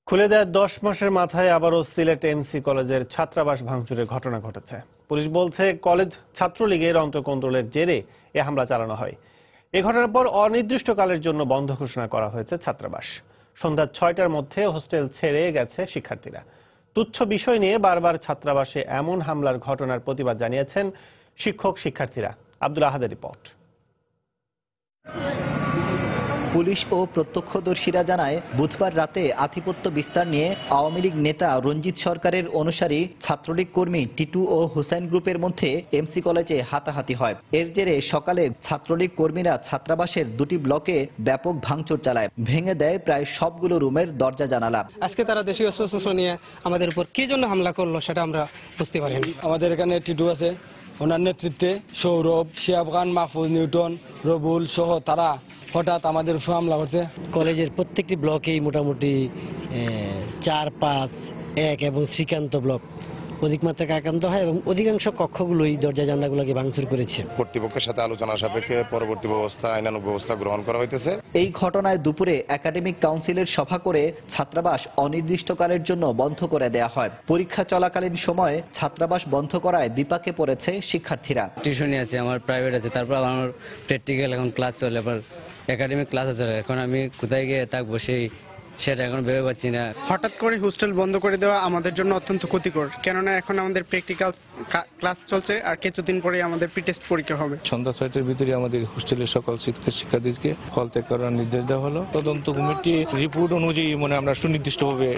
খুলে দেওয়ার 10 মাসের মাথায় আবারও সিলেট এমসি কলেজের ছাত্রাবাস ভাঙচুরের ঘটনা ঘটেছে। পুলিশ বলছে কলেজ ছাত্রলীগের অন্তর্কন্ট্রোলের জেরে এ হামলা চালানো হয়। এ ঘটনার পর অনির্দিষ্টকালের জন্য বন্ধ ঘোষণা করা হয়েছে ছাত্রাবাস। সন্ধ্যা 6টার মধ্যে হোস্টেল ছেড়ে গেছে শিক্ষার্থীরা। তুচ্ছ বিষয় নিয়ে বারবার ছাত্রাবাসে এমন হামলার ঘটনার প্রতিবাদ জানিয়েছেন শিক্ষক শিক্ষার্থীরা। আব্দুল আহাদের রিপোর্ট। পুলিশ ও প্রত্যক্ষদর্শীরা জানায়, বুধবার রাতে আধিপত্য বিস্তার নিয়ে আওয়ামী লীগ নেতা রঞ্জিত সরকারের অনুসারী ছাত্রলীগ কর্মী টিটু ও হুসাইন গ্রুপের মধ্যে এমসি কলেজে হাতাহাতি হয়। এর জেরে সকালে ছাত্রলীগ কর্মীরা ছাত্রাবাসের 2টি ব্লকে ব্যাপক ভাঙচুর চালায়, ভেঙে দেয় প্রায় সবগুলো রুমের দরজা জানালা। আজকে তারা দেশীয় অস্ত্র নিয়ে আমাদের উপর কি জন্য হামলা করলো সেটা আমরা বুঝতে পারিনি। আমাদের এখানে টিটু আছে, ওনার নেতৃত্বে সৌরভ, শিহাব খান, মাহফুজ, নিউটন, রবুল সহ তারা হঠাৎ আমাদের হামলা করছে। কলেজের প্রত্যেকটি ব্লকেই মোটামুটি 4, 5, 1 এবং শ্রীকান্ত ব্লক অধিক মাত্রায় আক্রান্ত হয় এবং অধিকাংশ কক্ষগুলোই দরজা জানলাগুলোকে ভাঙচুর করেছে। কর্তৃপক্ষের সাথে আলোচনা সাপেক্ষে পরবর্তী আইনানুগ ব্যবস্থা গ্রহণ করা হইতেছে। এই ঘটনায় দুপুরে একাডেমিক কাউন্সিলের সভা করে ছাত্রাবাস অনির্দিষ্টকালের জন্য বন্ধ করে দেয়া হয়। পরীক্ষা চলাকালীন সময়ে ছাত্রাবাস বন্ধ করায় বিপাকে পড়েছে শিক্ষার্থীরা। টিউশনি আছে, আমার প্রাইভেট আছে, তারপর আমার প্র্যাকটিক্যাল এখন ক্লাস চলে, আবার একাডেমিক ক্লাস আছে। এখন আমি কোথায় গিয়ে থাকবো সেই সেটা এখন ভেবে পাচ্ছি না। হঠাৎ করে হোস্টেল বন্ধ করে দেওয়া আমাদের জন্য অত্যন্ত ক্ষতিকর, কেননা এখন আমাদের প্র্যাকটিক্যাল ক্লাস চলছে আর কিছুদিন পরে আমাদের প্রি-টেস্ট পরীক্ষা হবে। সন্ধ্যা 6টার ভিতরে আমাদের হোস্টেলের সকল শিক্ষার্থীদেরকে হল ত্যাগ করার নির্দেশ দেওয়া হলো। তদন্ত কমিটি রিপোর্ট অনুযায়ী আমরা সুনির্দিষ্টভাবে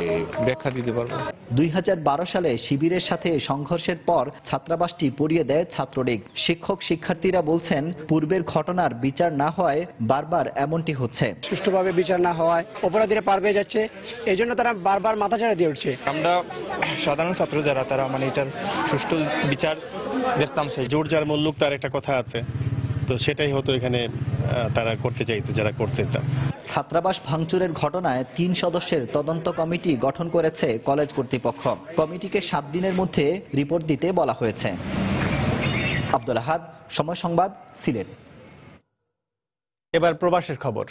ব্যাখ্যা দিতে পারবো। 2012 সালে শিবিরের সাথে সংঘর্ষের পর ছাত্রাবাসটি পুড়িয়ে দেয় ছাত্রলীগ। শিক্ষক শিক্ষার্থীরা বলছেন পূর্বের ঘটনার বিচার না হয় বারবার এমনটি হচ্ছে। সুষ্ঠুভাবে বিচার না হওয়ায় অপরাধীরা পার পেয়ে যাচ্ছে, এই জন্য তারা বারবার মাথা ঝাড়া দিয়ে উঠছে। আমরা সাধারণ ছাত্র যারা তারা এটার সুষ্ঠু বিচার দেখতাম। সেই জোর যার মল্লুক তার একটা কথা আছে, তো সেটাই হতো এখানে তারা করতে চাইছে, যারা করছে এটা। ছাত্রাবাস ভাঙচুরের ঘটনায় 3 সদস্যের তদন্ত কমিটি গঠন করেছে কলেজ কর্তৃপক্ষ। কমিটিকে 7 দিনের মধ্যে রিপোর্ট দিতে বলা হয়েছে। আব্দুল আহাদ, সময় সংবাদ, সিলেট। এবার প্রবাসের খবর।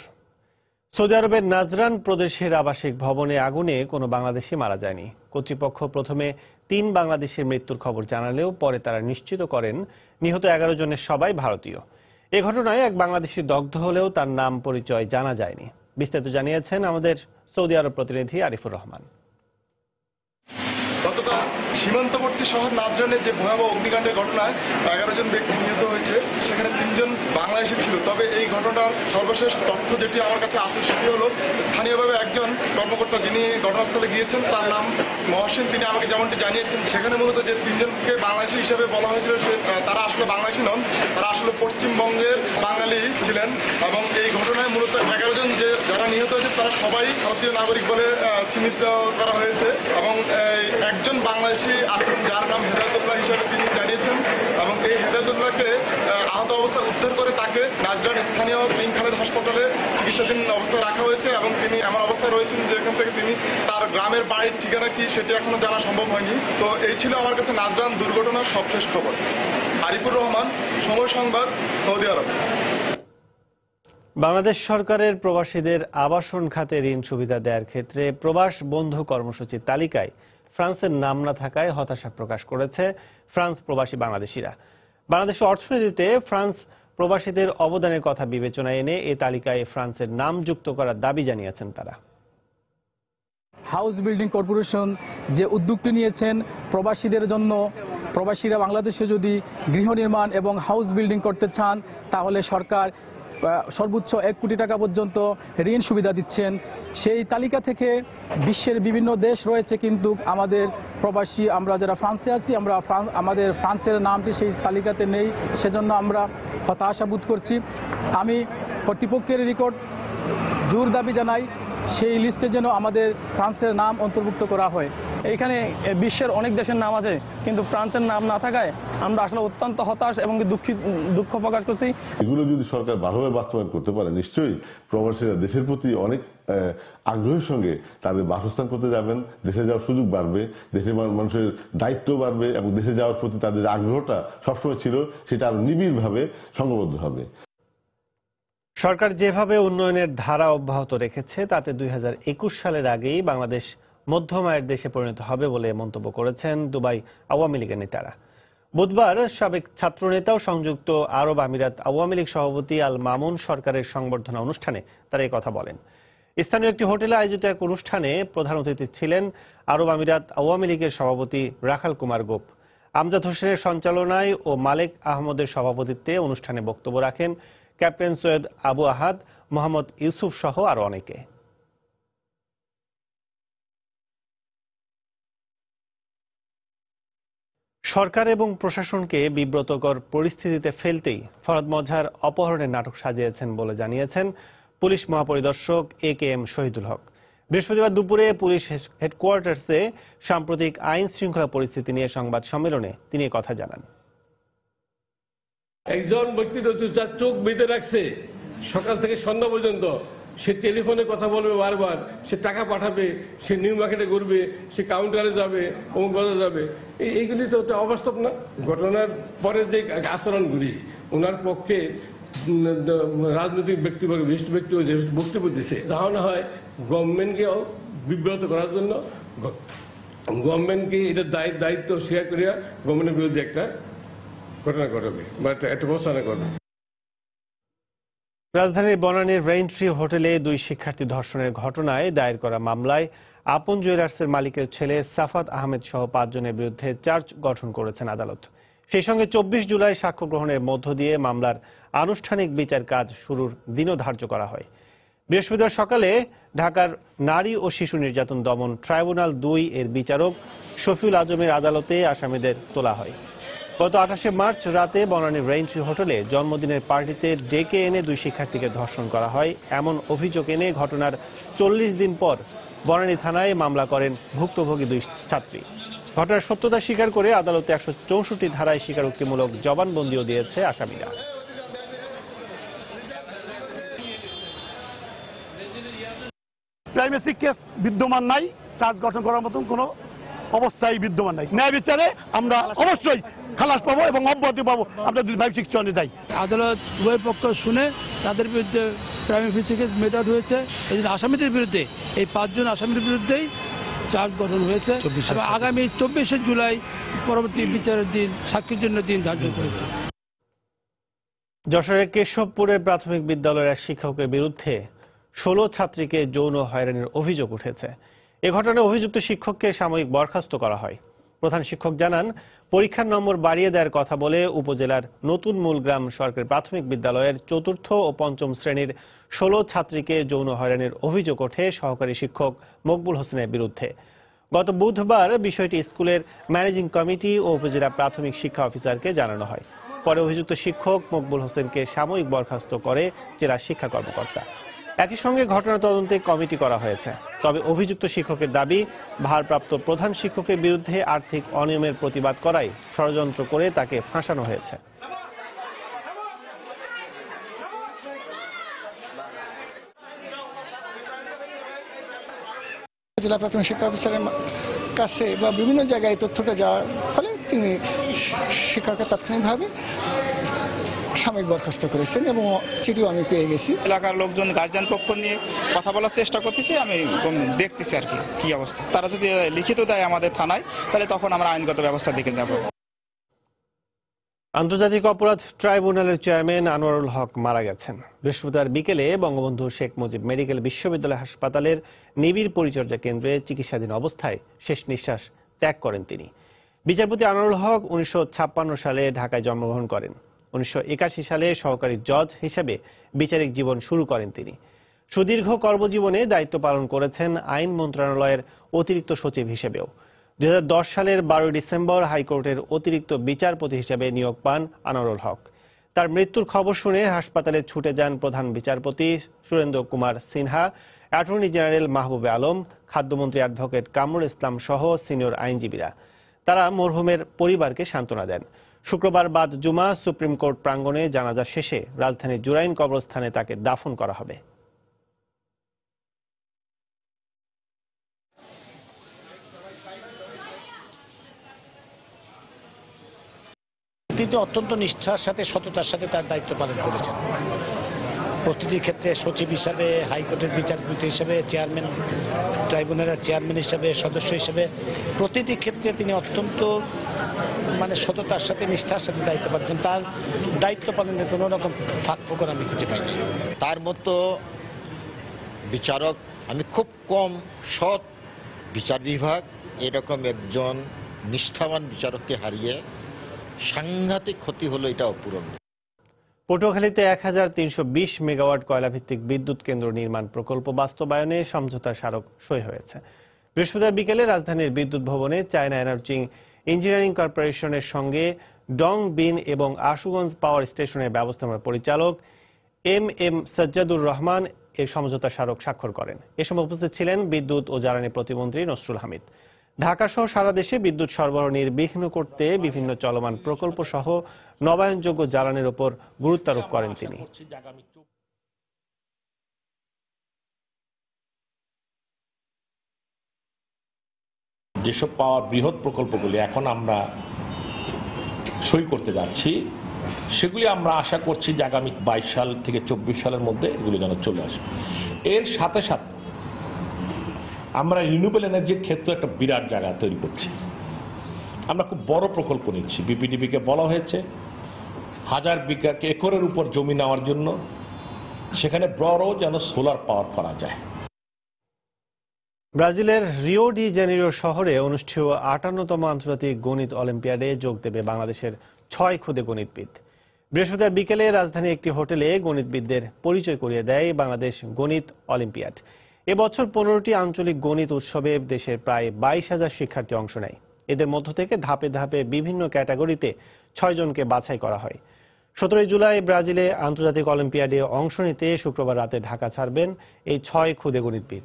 সৌদি আরবের নাজরান প্রদেশের আবাসিক ভবনে আগুনে কোনো বাংলাদেশি মারা যায়নি। কর্তৃপক্ষ প্রথমে 3 বাংলাদেশের মৃত্যুর খবর জানালেও পরে তারা নিশ্চিত করেন নিহত 11 জনের সবাই ভারতীয়। এ ঘটনায় এক বাংলাদেশি দগ্ধ হলেও তার নাম পরিচয় জানা যায়নি। বিস্তারিত জানিয়েছেন আমাদের সৌদি আরব প্রতিনিধি আরিফুর রহমান। গতকাল সীমান্তবর্তী শহর নাজরানের যে ভয়াবহ অগ্নিকাণ্ডের ঘটনায় 11 জন ব্যক্তি নিহত হয়েছে, সেখানে 3 জন বাংলাদেশি ছিল। তবে এই ঘটনার সর্বশেষ তথ্য যেটি আমার কাছে আছে সেটি হলো স্থানীয়ভাবে একজন কর্মকর্তা যিনি ঘটনাস্থলে গিয়েছেন, তার নাম মহসিন। তিনি আমাকে যেমনটি জানিয়েছেন, সেখানে মূলত যে 3 জনকে বাংলাদেশি হিসেবে বলা হয়েছিল তারা আসলে বাংলাদেশি নন, তারা আসলে পশ্চিমবঙ্গের বাঙালি ছিলেন। এবং এই ঘটনায় মূলত 11 জন যারা নিহত হয়েছে তারা সবাই ভারতীয় নাগরিক বলে চিহ্নিত করা হয়েছে। এবং একজন বাংলাদেশি আছেন যার নাম হেদায়তুল্লাহ হিসেবে তিনি জানিয়েছেন। এবং এই হেদায়তুল্লাহকে আহত অবস্থায় উদ্ধার করে তাকে নাজরান স্থানীয় কিং খালেদ হাসপাতালে চিকিৎসাধীন অবস্থায় রাখা হয়েছে। এবং তিনি এমন অবস্থায় রয়েছেন যে এখান থেকে তিনি তার গ্রামের বাড়ির ঠিকানা কি সেটি এখনো জানা সম্ভব হয়নি। তো এই ছিল আমার কাছে নাজরান দুর্ঘটনার সবশেষ খবর। আরিফুর রহমান, সময় সংবাদ, সৌদি আরব। বাংলাদেশ সরকারের প্রবাসীদের আবাসন খাতে ঋণ সুবিধা দেওয়ার ক্ষেত্রে প্রবাস বন্ধু কর্মসূচির তালিকায় ফ্রান্সের নাম না থাকায় হতাশা প্রকাশ করেছে ফ্রান্স প্রবাসী বাংলাদেশিরা। বাংলাদেশের অর্থনীতিতে ফ্রান্স প্রবাসীদের অবদানের কথা বিবেচনায় এনে এই তালিকায় ফ্রান্সের নাম যুক্ত করার দাবি জানিয়েছেন তারা। হাউস বিল্ডিং কর্পোরেশন যে উদ্যোগটি নিয়েছেন প্রবাসীদের জন্য, প্রবাসীরা বাংলাদেশে যদি গৃহ নির্মাণ এবং হাউস বিল্ডিং করতে চান তাহলে সরকার সর্বোচ্চ 1 কোটি টাকা পর্যন্ত ঋণ সুবিধা দিচ্ছেন। সেই তালিকা থেকে বিশ্বের বিভিন্ন দেশ রয়েছে, কিন্তু আমাদের প্রবাসী আমরা যারা ফ্রান্সে আছি আমাদের ফ্রান্সের নামটি সেই তালিকাতে নেই, সেজন্য আমরা হতাশা বোধ করছি। আমি কর্তৃপক্ষের নিকট জোর দাবি জানাই সেই লিস্টে যেন আমাদের ফ্রান্সের নাম অন্তর্ভুক্ত করা হয়। এখানে বিশ্বের অনেক দেশের নাম আছে, কিন্তু ফ্রান্সের নাম না থাকায় আমরা আসলে অত্যন্ত হতাশ এবং দুঃখ প্রকাশ করছি। এগুলো যদি সরকার ভালোভাবে বাস্তবায়ন করতে পারে, নিশ্চয়ই প্রবাসীরা দেশের প্রতি অনেক আগ্রহের সঙ্গে তাদের বাসস্থান করতে যাবেন, দেশে যাওয়ার সুযোগ বাড়বে, দেশের মানুষের দায়িত্ব বাড়বে এবং দেশে যাওয়ার প্রতি তাদের আগ্রহটা সবসময় ছিল সেটা আরো নিবিড়ভাবে সংঘবদ্ধ হবে। সরকার যেভাবে উন্নয়নের ধারা অব্যাহত রেখেছে তাতে 2021 সালের আগেই বাংলাদেশ মধ্যম আয়ের দেশে পরিণত হবে বলে মন্তব্য করেছেন দুবাই আওয়ামী লীগের নেতারা। বুধবার সাবেক ছাত্রনেতা ও সংযুক্ত আরব আমিরাত আওয়ামী লীগ সভাপতি আল মামুন সরকারের সংবর্ধনা অনুষ্ঠানে তারা এই কথা বলেন। স্থানীয় একটি হোটেলে আয়োজিত এক অনুষ্ঠানে প্রধান অতিথি ছিলেন আরব আমিরাত আওয়ামী লীগের সভাপতি রাখাল কুমার গোপ। আমজাদ হোসেনের সঞ্চালনায় ও মালেক আহমদের সভাপতিত্বে অনুষ্ঠানে বক্তব্য রাখেন ক্যাপ্টেন সৈয়দ আবু আহাদ, মোহাম্মদ ইউসুফ সহ আরো অনেকে। সরকার এবং প্রশাসনকে বিব্রতকর পরিস্থিতিতে ফেলতেই ফরহাদ মজহার অপহরণের নাটক সাজিয়েছেন বলে জানিয়েছেন পুলিশ মহাপরিদর্শক AKM শহীদুল হক। বৃহস্পতিবার দুপুরে পুলিশ হেডকোয়ার্টার্সে সাম্প্রতিক আইন শৃঙ্খলা পরিস্থিতি নিয়ে সংবাদ সম্মেলনে তিনি কথা জানান। একজন ব্যক্তি যার চোখ বেঁধে রাখছে সকাল থেকে সন্ধ্যা পর্যন্ত, সে টেলিফোনে কথা বলবে বারবার, সে টাকা পাঠাবে, সে নিউ মার্কেটে ঘুরবে, সে কাউন্টারে যাবে, অমুক বাজারে যাবে, এইগুলি তো অবাস্তব না? ঘটনার পরে যে আচরণগুলি ওনার পক্ষে রাজনৈতিক ব্যক্তি বা বিশিষ্ট ব্যক্তি যে বক্তব্য দিচ্ছে, ধারণা হয় গভর্নমেন্টকেও বিব্রত করার জন্য, গভর্নমেন্টকে এটার দায়িত্ব শেয়ার করিয়া গভর্নমেন্টের বিরুদ্ধে একটা ঘটনা ঘটাবে বা একটা প্রচারণা করবে। রাজধানীর বনানীর রেইনট্রি হোটেলে 2 শিক্ষার্থী ধর্ষণের ঘটনায় দায়ের করা মামলায় আপন জুয়েলার্সের মালিকের ছেলে সাফাত আহমেদ সহ 5 জনের বিরুদ্ধে চার্জ গঠন করেছেন আদালত। সেই সঙ্গে 24 জুলাই সাক্ষ্য গ্রহণের মধ্য দিয়ে মামলার আনুষ্ঠানিক বিচার কাজ শুরুর দিনও ধার্য করা হয়। বৃহস্পতিবার সকালে ঢাকার নারী ও শিশু নির্যাতন দমন ট্রাইব্যুনাল 2 এর বিচারক শফিউল আজমের আদালতে আসামিদের তোলা হয়। গত 28শে মার্চ রাতে বনানীর রেইনট্রি হোটেলে জন্মদিনের পার্টিতে ডেকে এনে 2 শিক্ষার্থীকে ধর্ষণ করা হয় এমন অভিযোগ এনে ঘটনার 40 দিন পর বনানী থানায় মামলা করেন ভুক্তভোগী 2 ছাত্রী। ঘটনার সত্যতা স্বীকার করে আদালতে 164 ধারায় স্বীকারোক্তিমূলক জবানবন্দিও দিয়েছে আসামিরা। প্রাইমেসি কেস বিদ্যমান নাই, চার্জ গঠন করার মতন কোনো অবস্থায় বিদ্যমান নাই। ন্যায় বিচারে আমরা অবশ্যই খালাস পাবো এবং অব্যাহতি পাবো। আমরা 561 অনুযায়ী আদালত উভয় পক্ষ শুনে তাদের বিরুদ্ধে প্রাইমেসি কেস মেটাড হয়েছে। এই জন্য আসামিদের বিরুদ্ধে এই 5 জন আসামির বিরুদ্ধেই চার্জ গঠন হয়েছে এবং আগামী 24শে জুলাই পরবর্তী বিচারের দিন, সাক্ষীর জন্য দিন ধার্য করেছে। যশোরের কেশবপুরে প্রাথমিক বিদ্যালয়ের এক শিক্ষকের বিরুদ্ধে 16 ছাত্রীকে যৌন হয়রানির অভিযোগ উঠেছে। এ ঘটনায় অভিযুক্ত শিক্ষককে সাময়িক বরখাস্ত করা হয়। প্রধান শিক্ষক জানান, পরীক্ষার নম্বর বাড়িয়ে দেওয়ার কথা বলে উপজেলার নতুন মূলগ্রাম সরকারি প্রাথমিক বিদ্যালয়ের 4র্থ ও 5ম শ্রেণীর 16 ছাত্রীকে যৌন হয়রানির অভিযোগ ওঠে সহকারী শিক্ষক মকবুল হোসেনের বিরুদ্ধে। গত বুধবার বিষয়টি স্কুলের ম্যানেজিং কমিটি ও উপজেলা প্রাথমিক শিক্ষা অফিসারকে জানানো হয়। পরে অভিযুক্ত শিক্ষক মকবুল হোসেনকে সাময়িক বরখাস্ত করে জেলা শিক্ষা কর্মকর্তা। একই সঙ্গে ঘটনা তদন্তে কমিটি করা হয়েছে। তবে অভিযুক্ত শিক্ষকের দাবি, ভারপ্রাপ্ত প্রধান শিক্ষকের বিরুদ্ধে আর্থিক অনিয়মের প্রতিবাদ করায় ষড়যন্ত্র করে তাকে ফাঁসানো হয়েছে। জেলা প্রাথমিক শিক্ষা অফিসারের কাছে বা বিভিন্ন জায়গায় তথ্যটা যাওয়ার ফলে তিনি শিক্ষককে তাৎক্ষণিকভাবে সাময়িক বরখাস্ত করেছেন এবং চিঠিও আমি পেয়ে গেছি। এলাকার লোকজন গার্জিয়ান পক্ষ নিয়ে কথা বলার চেষ্টা করতেছি, আমি দেখতেছি আর কি অবস্থা। তারা যদি লিখিত দেয় আমাদের থানায়, তাহলে তখন আমরা আইনগত ব্যবস্থার দিকে যাব। আন্তর্জাতিক অপরাধ ট্রাইব্যুনালের চেয়ারম্যান আনোয়ারুল হক মারা গেছেন। বৃহস্পতিবার বিকেলে বঙ্গবন্ধু শেখ মুজিব মেডিকেল বিশ্ববিদ্যালয় হাসপাতালের নিবিড় পরিচর্যা কেন্দ্রে চিকিৎসাধীন অবস্থায় শেষ নিঃশ্বাস ত্যাগ করেন তিনি। বিচারপতি আনোয়ারুল হক 1956 সালে ঢাকায় জন্মগ্রহণ করেন। 1981 সালে সহকারী জজ হিসেবে বিচারিক জীবন শুরু করেন তিনি। সুদীর্ঘ কর্মজীবনে দায়িত্ব পালন করেছেন আইন মন্ত্রণালয়ের অতিরিক্ত সচিব হিসেবেও। 2010 সালের 12 ডিসেম্বর হাইকোর্টের অতিরিক্ত বিচারপতি হিসেবে নিয়োগ পান আনোয়ারুল হক। তার মৃত্যুর খবর শুনে হাসপাতালে ছুটে যান প্রধান বিচারপতি সুরেন্দ্র কুমার সিনহা, অ্যাটর্নি জেনারেল মাহবুবে আলম, খাদ্যমন্ত্রী অ্যাডভোকেট কামরুল ইসলাম সহ সিনিয়র আইনজীবীরা। তারা মরহুমের পরিবারকে সান্ত্বনা দেন। শুক্রবার বাদ জুমা সুপ্রিম কোর্ট প্রাঙ্গণে জানাজা শেষে রাজধানীর জুরাইন কবরস্থানে তাকে দাফন করা হবে। তিনি অত্যন্ত নিষ্ঠার সাথে, সততার সাথে তার দায়িত্ব পালন করেছেন। প্রতিটি ক্ষেত্রে সচিব হিসাবে, হাইকোর্টের বিচারপতি হিসাবে, চেয়ারম্যান, ট্রাইব্যুনালের চেয়ারম্যান হিসাবে, সদস্য হিসাবে প্রতিটি ক্ষেত্রে তিনি অত্যন্ত সততার সাথে, নিষ্ঠার সাথে দায়িত্ব পালন। তার দায়িত্ব পালনের কোনো রকম ফাঁক ফোকর আমি খুঁজে পাইনি। তার মতো বিচারক আমি খুব কম, সৎ বিচার বিভাগ এরকম একজন নিষ্ঠাবান বিচারককে হারিয়ে সাংঘাতিক ক্ষতি হলো, এটা অপূরণীয়। পটুয়াখালীতে 1320 মেগাওয়াট কয়লাভিত্তিক বিদ্যুৎ কেন্দ্র নির্মাণ প্রকল্প বাস্তবায়নে সমঝোতা স্মারক সই হয়েছে। বৃহস্পতিবার বিকেলে রাজধানীর বিদ্যুৎ ভবনে চায়না এনার্জি ইঞ্জিনিয়ারিং কর্পোরেশনের সঙ্গে ডং বিন এবং আশুগঞ্জ পাওয়ার স্টেশনের ব্যবস্থাপনা পরিচালক এম সাজ্জাদুর রহমান এই সমঝোতা স্মারক স্বাক্ষর করেন। এ সময় উপস্থিত ছিলেন বিদ্যুৎ ও জ্বালানি প্রতিমন্ত্রী নসরুল হামিদ। ঢাকা সহ সারা দেশে বিদ্যুৎ সরবরাহ নির্বিঘ্ন করতে বিভিন্ন চলমান প্রকল্প সহ নবায়নযোগ্য জ্বালানির উপর গুরুত্ব আরোপ করেন তিনি। যেসব পাওয়ার বৃহৎ প্রকল্পগুলি এখন আমরা সই করতে যাচ্ছি, সেগুলি আমরা আশা করছি যে আগামী 22 সাল থেকে 24 সালের মধ্যে এগুলি যেন চলে আসবে। এর সাথে সাথে আমরা রিনিউয়েবল এনার্জির ক্ষেত্রে একটা বিরাট জায়গা তৈরি করছি। আমরা খুব বড় প্রকল্প নিচ্ছি। বিপিডিবিকে বলা হয়েছে 1000 একরের উপর জমি নেওয়ার জন্য সেখানে বড় যেন সোলার পাওয়ার করা যায়। ব্রাজিলের রিও ডি জেনিরো শহরে অনুষ্ঠেয় ৫৮তম আন্তর্জাতিক গণিত অলিম্পিয়াডে যোগ দেবে বাংলাদেশের ৬ খুদে গণিতবিদ। বৃহস্পতিবার বিকেলে রাজধানী একটি হোটেলে গণিতবিদদের পরিচয় করিয়ে দেয় বাংলাদেশ গণিত অলিম্পিয়াড। এবছর ১৫টি আঞ্চলিক গণিত উৎসবে দেশের প্রায় ২২,০০০ শিক্ষার্থী অংশ নেয়। এদের মধ্য থেকে ধাপে ধাপে বিভিন্ন ক্যাটাগরিতে ৬ জনকে বাছাই করা হয়। ১৭ জুলাই ব্রাজিলে আন্তর্জাতিক অলিম্পিয়াডে অংশ নিতে শুক্রবার রাতে ঢাকা ছাড়বেন এই ৬ খুদে গণিতবিদ।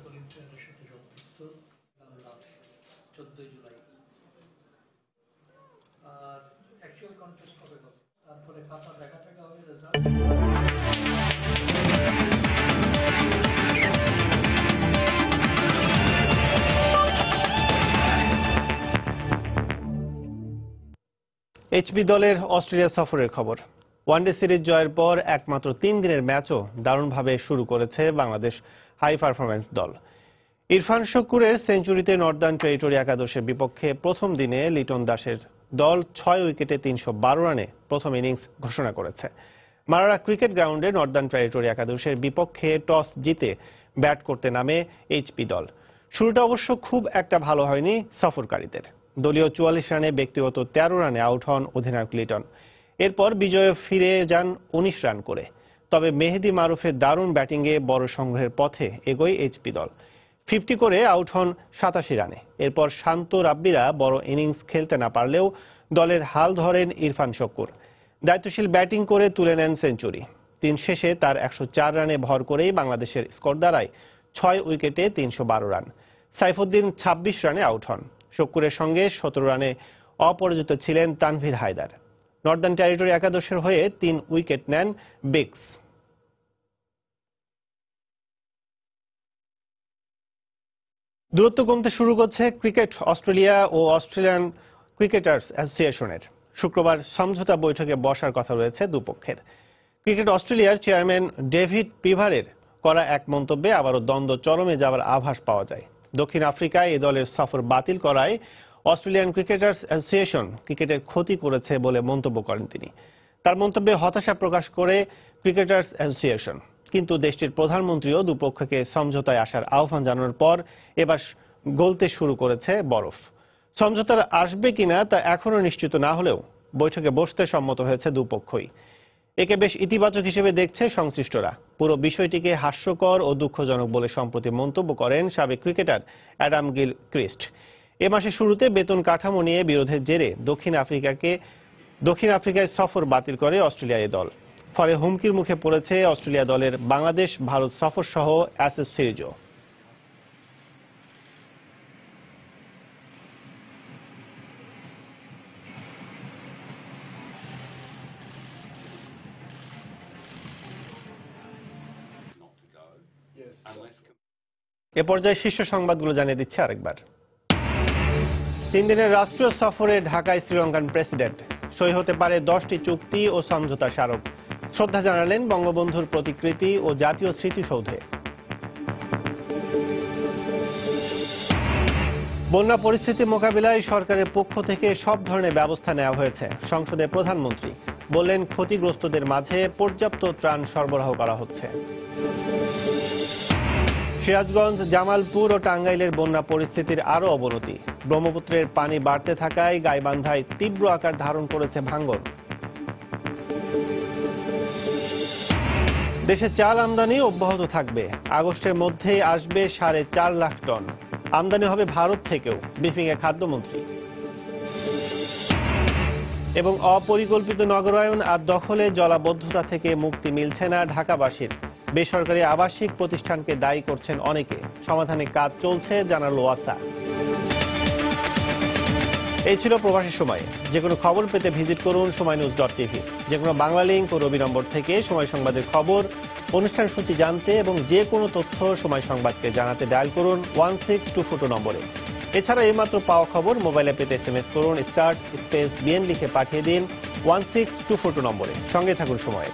এইচপি দলের অস্ট্রেলিয়া সফরের খবর। ওয়ানডে সিরিজ জয়ের পর একমাত্র ৩ দিনের ম্যাচও দারুণভাবে শুরু করেছে বাংলাদেশ হাই পারফরম্যান্স দল। ইরফান শক্কুরের সেঞ্চুরিতে নর্দার্ন টেরিটরি একাদশের বিপক্ষে প্রথম দিনে লিটন দাসের দল ৬ উইকেটে ৩১২ রানে প্রথম ইনিংস ঘোষণা করেছে। মারারা ক্রিকেট গ্রাউন্ডে নর্দার্ন টেরিটরি একাদশের বিপক্ষে টস জিতে ব্যাট করতে নামে এইচপি দল। শুরুটা অবশ্য খুব একটা ভালো হয়নি সফরকারীদের। দলীয় ৪৪ রানে ব্যক্তিগত ১৩ রানে আউট হন অধিনায়ক লিটন। এরপর বিজয়ে ফিরে যান ১৯ রান করে। তবে মেহেদী মারুফের দারুণ ব্যাটিংয়ে বড় সংগ্রহের পথে এগোয় এইচপি দল। 50 করে আউট হন ৮৭ রানে। এরপর শান্ত রাব্বিরা বড় ইনিংস খেলতে না পারলেও দলের হাল ধরেন ইরফান শক্কুর। দায়িত্বশীল ব্যাটিং করে তুলে নেন সেঞ্চুরি। দিন শেষে তার ১০৪ রানে ভর করেই বাংলাদেশের স্কোর দাঁড়ায় ৬ উইকেটে ৩১২ রান। সাইফুদ্দিন ২৬ রানে আউট হন। শক্কুরের সঙ্গে ১৭ রানে অপরাজিত ছিলেন তানভীর হায়দার। নর্দার্ন টেরিটরি একাদশের হয়ে ৩ উইকেট নেন বিগস। দূরত্ব কমতে শুরু করছে ক্রিকেট অস্ট্রেলিয়া ও অস্ট্রেলিয়ান ক্রিকেটার্স অ্যাসোসিয়েশনের। শুক্রবার সমঝোতা বৈঠকে বসার কথা রয়েছে দুপক্ষের। ক্রিকেট অস্ট্রেলিয়ার চেয়ারম্যান ডেভিড পিভারের করা এক মন্তব্যে আবারও দ্বন্দ্ব চরমে যাওয়ার আভাস পাওয়া যায়। দক্ষিণ আফ্রিকায় এ দলের সফর বাতিল করায় অস্ট্রেলিয়ান ক্রিকেটার্স অ্যাসোসিয়েশন ক্রিকেটের ক্ষতি করেছে বলে মন্তব্য করেন তিনি। তার মন্তব্যে হতাশা প্রকাশ করে ক্রিকেটার্স অ্যাসোসিয়েশন। কিন্তু দেশটির প্রধানমন্ত্রীও দুপক্ষকে সমঝোতায় আসার আহ্বান জানানোর পর এবার গলতে শুরু করেছে বরফ। সমঝোতার আসবে কিনা তা এখনও নিশ্চিত না হলেও বৈঠকে বসতে সম্মত হয়েছে দুপক্ষই। একে বেশ ইতিবাচক হিসেবে দেখছে সংশ্লিষ্টরা। পুরো বিষয়টিকে হাস্যকর ও দুঃখজনক বলে সম্প্রতি মন্তব্য করেন সাবেক ক্রিকেটার অ্যাডাম গিল ক্রিস্ট। এ মাসের শুরুতে বেতন কাঠামো নিয়ে বিরোধের জেরে দক্ষিণ আফ্রিকায় সফর বাতিল করে অস্ট্রেলিয়া এ দল। ফলে হুমকির মুখে পড়েছে অস্ট্রেলিয়া দলের বাংলাদেশ ভারত সফর সহ অ্যাশেজ সিরিজও। এ পর্যায়ে শীর্ষ সংবাদগুলো জানিয়ে দিচ্ছে আরেকবার। 3 দিনের রাষ্ট্রীয় সফরে ঢাকায় শ্রীলঙ্কান প্রেসিডেন্ট। সই হতে পারে 10টি চুক্তি ও সমঝোতা স্মারক। শ্রদ্ধা জানালেন বঙ্গবন্ধুর প্রতিকৃতি ও জাতীয় স্মৃতিসৌধে। বন্যা পরিস্থিতি মোকাবিলায় সরকারের পক্ষ থেকে সব ধরনের ব্যবস্থা নেওয়া হয়েছে। সংসদে প্রধানমন্ত্রী বললেন, ক্ষতিগ্রস্তদের মাঝে পর্যাপ্ত ত্রাণ সরবরাহ করা হচ্ছে। সিরাজগঞ্জ, জামালপুর ও টাঙ্গাইলের বন্যা পরিস্থিতির আরও অবনতি। ব্রহ্মপুত্রের পানি বাড়তে থাকায় গাইবান্ধায় তীব্র আকার ধারণ করেছে ভাঙন। দেশে চাল আমদানি অব্যাহত থাকবে। আগস্টের মধ্যেই আসবে 4.5 লাখ টন। আমদানি হবে ভারত থেকেও, ব্রিফিংয়ে খাদ্যমন্ত্রী। এবং অপরিকল্পিত নগরায়ন আর দখলে জলাবদ্ধতা থেকে মুক্তি মিলছে না ঢাকাবাসীর। বেসরকারি আবাসিক প্রতিষ্ঠানকে দায়ী করছেন অনেকে। সমাধানে কাজ চলছে, জানালো ওয়াসা। এই ছিল প্রবাসী সময়। যে কোনো খবর পেতে ভিজিট করুন সময়নিউজ.tv। যে কোনো বাংলা লিংক ও রবি নম্বর থেকে সময় সংবাদের খবর, অনুষ্ঠান সূচি জানতে এবং যে কোনো তথ্য সময় সংবাদকে জানাতে ডায়াল করুন 16242 নম্বরে। এছাড়া এইমাত্র পাওয়া খবর মোবাইলে পেতে SMS করুন *BN লিখে পাঠিয়ে দিন 16242 নম্বরে। সঙ্গে থাকুন সময়ে।